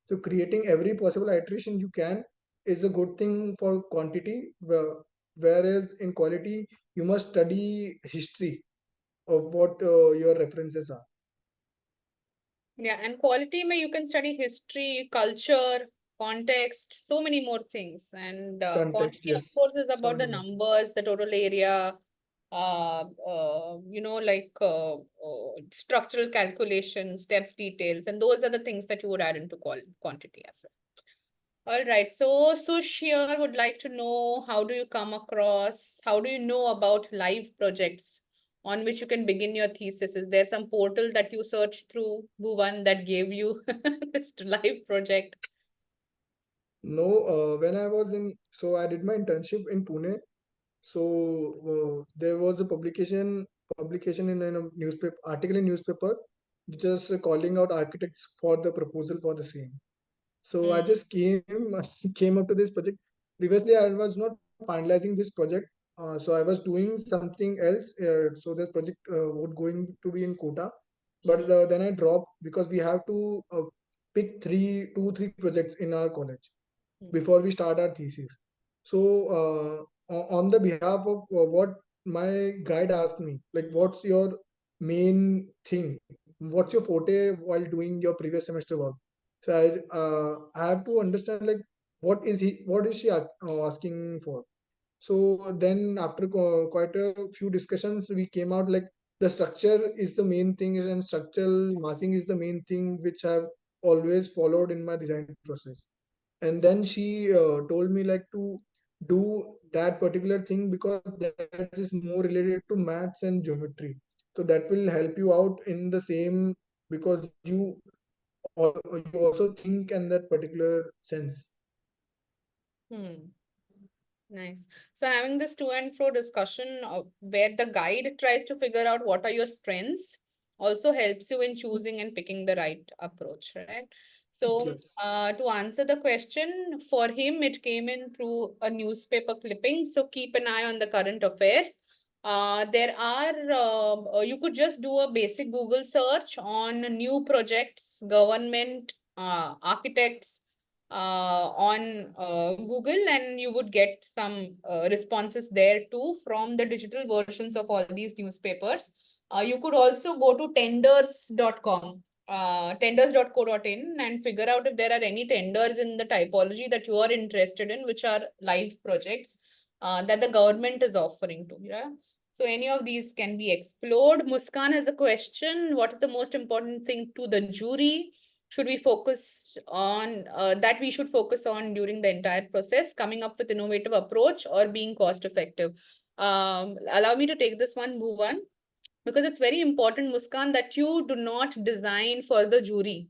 So creating every possible iteration you can is a good thing for quantity, whereas in quality you must study history of what your references are. Yeah, and quality may you can study history, culture, context, so many more things. And Context, quantity, of yes. course, is So about the many more. numbers, the total area, like structural calculations, depth details, and those are the things that you would add into quantity as well. All right. So Sush here would like to know, how do you come across, how do you know about live projects on which you can begin your thesis? Is there some portal that you search through, Bhuvan, that gave you this live project? No, when I was in, so I did my internship in Pune. So there was a publication in a newspaper article in newspaper, just calling out architects for the proposal for the same. So I Hmm. just came came up to this project. Previously, I was not finalizing this project, so I was doing something else. So the project would going to be in Kota, but then I dropped because we have to pick three projects in our college Hmm. before we start our thesis. So on the behalf of what my guide asked me, like, what's your main thing? What's your forte while doing your previous semester work? So I have to understand like what is she asking for. So then after quite a few discussions, we came out like the structure is the main thing, and structural massing is the main thing which I've always followed in my design process. And then she told me like to do that particular thing because that is more related to maths and geometry. So that will help you out in the same, because you also think in that particular sense. Hmm. Nice. So having this to and fro discussion where the guide tries to figure out what are your strengths also helps you in choosing and picking the right approach, right? So Yes. to answer the question, for him, it came in through a newspaper clipping. So keep an eye on the current affairs. There are, you could just do a basic Google search on new projects, government, architects, on Google, and you would get some responses there too from the digital versions of all these newspapers. You could also go to tenders.com, tenders.co.in, and figure out if there are any tenders in the typology that you are interested in, which are live projects that the government is offering to. Yeah. So any of these can be explored. Muskan has a question. What is the most important thing to the jury? Should we focus on that we should focus on during the entire process, coming up with innovative approach or being cost effective? Allow me to take this one, Bhuvan, because it's very important, Muskan, that you do not design for the jury.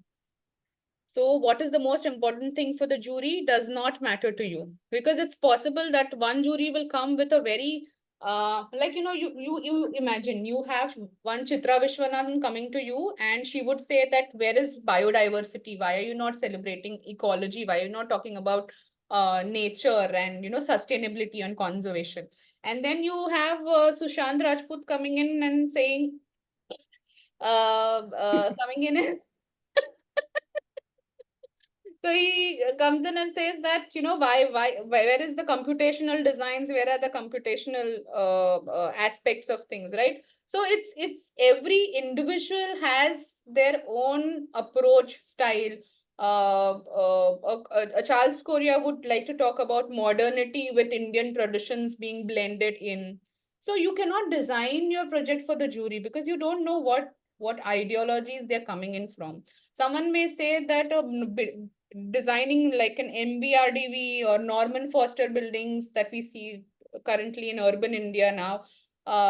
So what is the most important thing for the jury does not matter to you, because it's possible that one jury will come with a very like, you imagine you have one Chitra Vishwanathan coming to you, and she would say that, where is biodiversity? Why are you not celebrating ecology? Why are you not talking about nature and sustainability and conservation? And then you have Sushant Rajput coming in and saying coming in and so he comes in and says that, where is the computational designs? Where are the computational aspects of things, right? So it's every individual has their own approach style. Charles Correa would like to talk about modernity with Indian traditions being blended in. So you cannot design your project for the jury because you don't know what ideologies they're coming in from. Someone may say that designing like an MBRDV or Norman Foster buildings that we see currently in urban India now,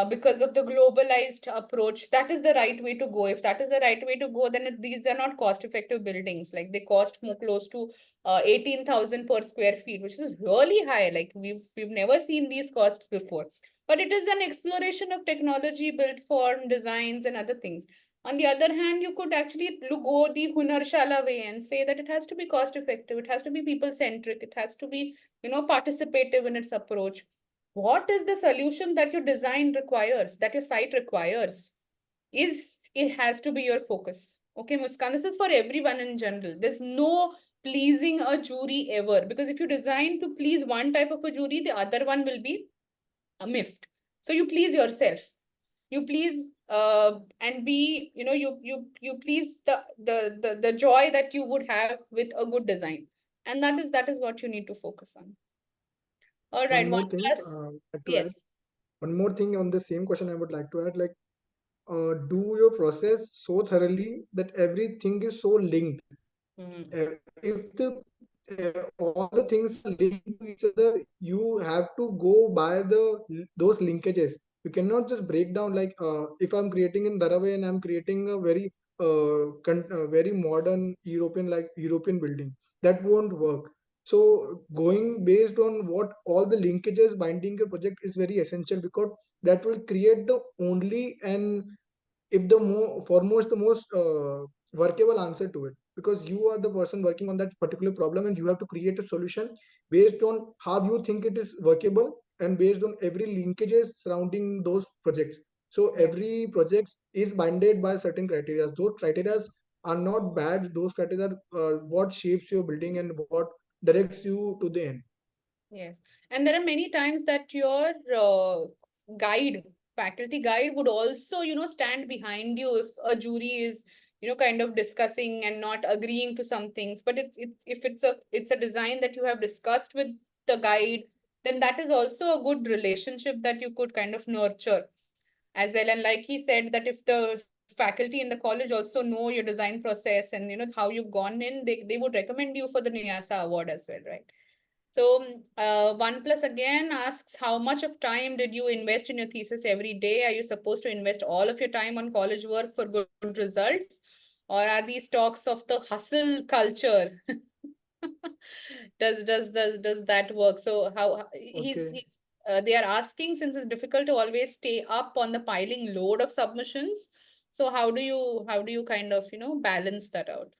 because of the globalized approach, that is the right way to go. If that is the right way to go, then these are not cost-effective buildings. Like they cost more close to 18,000 per square feet, which is really high. Like we've never seen these costs before. But it is an exploration of technology, built form, designs, and other things. On the other hand, you could actually go the Hunarshala way and say that it has to be cost effective, it has to be people centric, it has to be, participative in its approach. What is the solution that your design requires, that your site requires? It has to be your focus. Okay, Muskan, this is for everyone in general. There's no pleasing a jury ever, because if you design to please one type of a jury, the other one will be miffed. So you please yourself. You please and be, you please the joy that you would have with a good design. And that is what you need to focus on. All One right, more one thing, plus. like to add. Yes. One more thing on the same question I would like to add, like do your process so thoroughly that everything is so linked. Mm. If all the things are linked to each other, you have to go by those linkages. You cannot just break down, like if I'm creating in Dharaway and I'm creating a very modern European building, that won't work. So going based on what all the linkages binding a project is very essential, because that will create the only and if the foremost the most workable answer to it, because you are the person working on that particular problem and you have to create a solution based on how you think it is workable and based on every linkages surrounding those projects. So Yeah. every project is binded by certain criteria. Those criteria are not bad. Those criteria are what shapes your building and what directs you to the end. Yes. And there are many times that your guide, faculty guide would also, stand behind you if a jury is, kind of discussing and not agreeing to some things. But if it's a design that you have discussed with the guide, then that is also a good relationship that you could kind of nurture as well. And like he said, that if the faculty in the college also know your design process and how you've gone in, they would recommend you for the Nyasa award as well, right? So, OnePlus again asks, how much of time did you invest in your thesis every day? Are you supposed to invest all of your time on college work for good results? Or are these talks of the hustle culture? Does that work? So Okay. they are asking, since it's difficult to always stay up on the piling load of submissions. So how do you kind of, balance that out?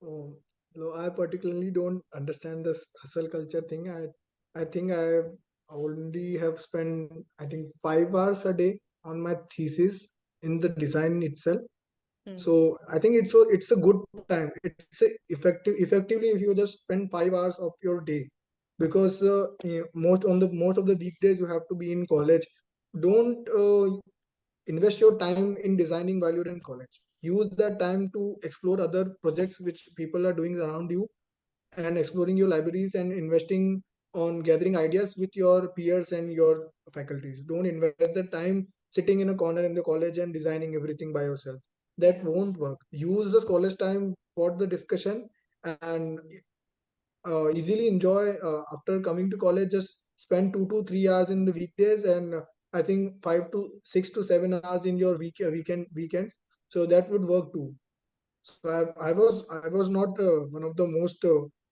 Oh, no, I particularly don't understand this hustle culture thing. I think I only have spent, I think, 5 hours a day on my thesis in the design itself. Hmm. So I think it's a good time. It's effectively if you just spend 5 hours of your day, because most of the weekdays you have to be in college. Don't invest your time in designing while you're in college. Use that time to explore other projects which people are doing around you, and exploring your libraries and investing on gathering ideas with your peers and your faculties. Don't invest the time sitting in a corner in the college and designing everything by yourself. That Yeah. won't work. Use the college time for the discussion and easily enjoy after coming to college. Just spend 2 to 3 hours in the weekdays, and I think 5 to 6 to 7 hours in your weekends. So that would work too. So I was not one of the most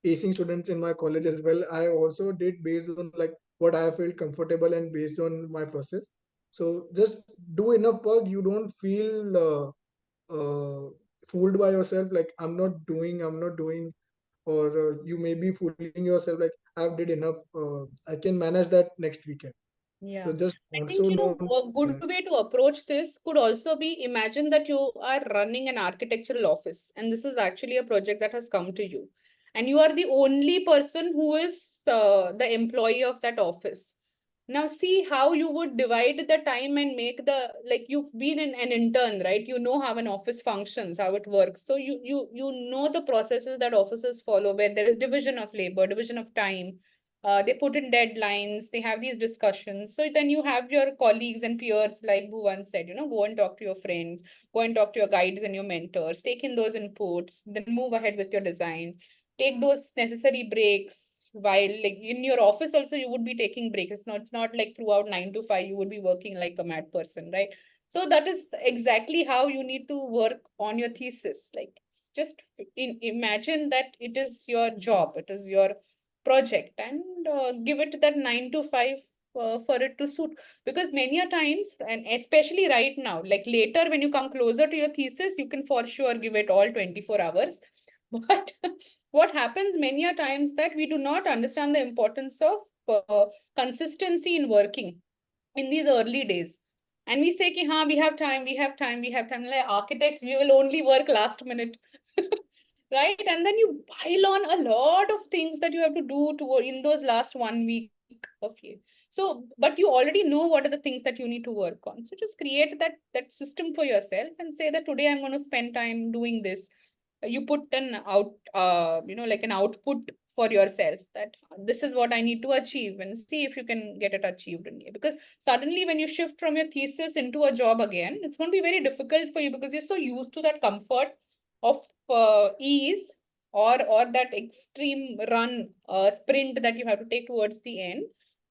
acing students in my college as well. I also did based on like what I felt comfortable and based on my process. So just do enough work. You don't feel fooled by yourself like I'm not doing, or you may be fooling yourself like I've did enough. I can manage that next weekend. So Yeah. just I think, also know a good that. way to approach this could also be, imagine that you are running an architectural office, and this is actually a project that has come to you. And you are the only person who is the employee of that office. Now, see how you would divide the time and make like you've been an intern, right? You know how an office functions, how it works. So you know the processes that offices follow, where there is division of labor, division of time, They put in deadlines, they have these discussions. So then you have your colleagues and peers, like Bhuvan said, go and talk to your friends, go and talk to your guides and your mentors, take in those inputs, then move ahead with your design, take those necessary breaks. While like in your office also, you would be taking breaks. It's not like throughout 9 to 5, you would be working like a mad person, right? So that is exactly how you need to work on your thesis. Like just imagine that it is your job, it is your project, and give it that 9 to 5 for it to suit. Because many a times, and especially right now, like later when you come closer to your thesis, you can for sure give it all 24 hours. But what happens many a times that we do not understand the importance of consistency in working in these early days. And we say, ki, we have time, we have time, we have time. Like architects, we will only work last minute. Right? And then you pile on a lot of things that you have to do in those last 1 week of you. So, but you already know what are the things that you need to work on. So just create that system for yourself and say that today I'm going to spend time doing this. You put an like an output for yourself, that this is what I need to achieve, and see if you can get it achieved in here. Because suddenly when you shift from your thesis into a job again, it's going to be very difficult for you, because you're so used to that comfort of ease, or that extreme run sprint that you have to take towards the end,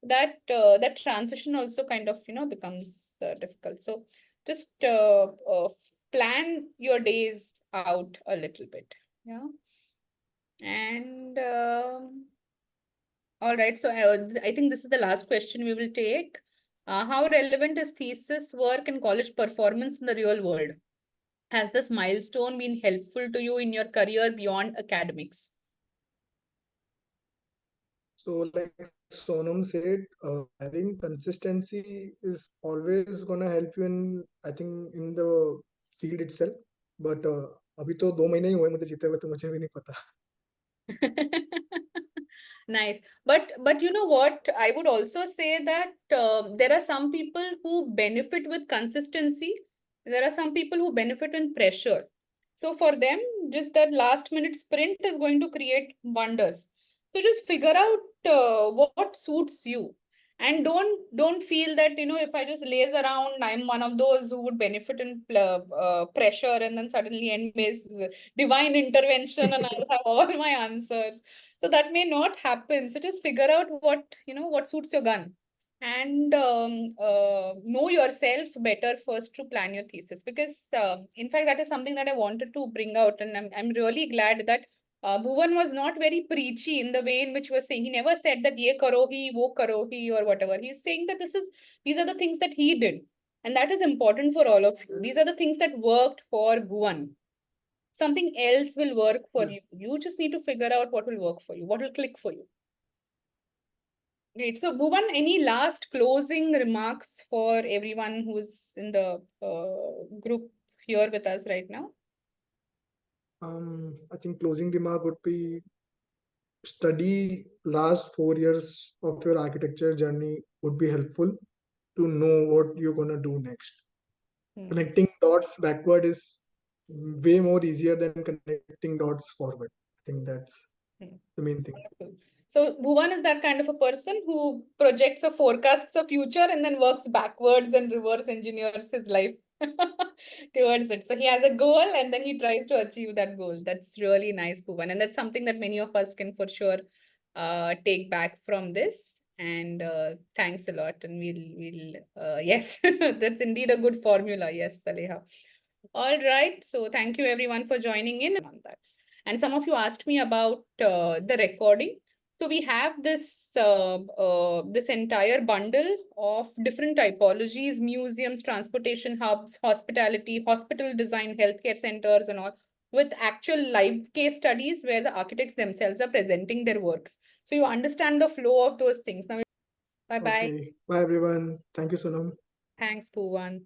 that that transition also kind of becomes difficult. So just plan your days out a little bit. Yeah. And all right, so I think this is the last question we will take. How relevant is thesis work and college performance in the real world? Has this milestone been helpful to you in your career beyond academics? So like Sonam said, I think consistency is always gonna help you in, I think, in the field itself. But अभी तो 2 महीने ही हुए मुझे जीते हुए, तो मुझे भी नहीं पता. Nice. But you know what? I would also say that there are some people who benefit with consistency. There are some people who benefit in pressure. So for them, just that last minute sprint is going to create wonders. So just figure out what suits you. And don't feel that, if I just laze around, I'm one of those who would benefit in pressure, and then suddenly end with divine intervention and I'll have all my answers. So that may not happen. So just figure out what suits your gun, and know yourself better first to plan your thesis. Because in fact, that is something that I wanted to bring out, and I'm really glad that Bhuvan was not very preachy in the way in which he was saying. He never said that ye karo hi, wo karo hi, or whatever. He's saying that these are the things that he did, and that is important for all of you. These are the things that worked for Bhuvan. Something else will work for you. You just need to figure out what will work for you, what will click for you. Great. So, Bhuvan, any last closing remarks for everyone who's in the group here with us right now? I think closing remark would be study last 4 years of your architecture journey would be helpful to know what you're gonna do next. Connecting dots backward is way more easier than connecting dots forward. I think that's the main thing. So Bhuvan is that kind of a person who projects or forecasts a future and then works backwards and reverse engineers his life towards it. So he has a goal and then he tries to achieve that goal. That's really nice, Bhuvan. And that's something that many of us can for sure take back from this. And thanks a lot. And we'll yes, that's indeed a good formula. Yes, Saleha. All right. So thank you everyone for joining in on that. And some of you asked me about the recording. So we have this this entire bundle of different typologies: museums, transportation hubs, hospitality, hospital design, healthcare centers, and all, with actual live case studies where the architects themselves are presenting their works. So you understand the flow of those things. Now, bye bye. Okay. Bye everyone. Thank you, Sonam. Thanks, Bhuvan.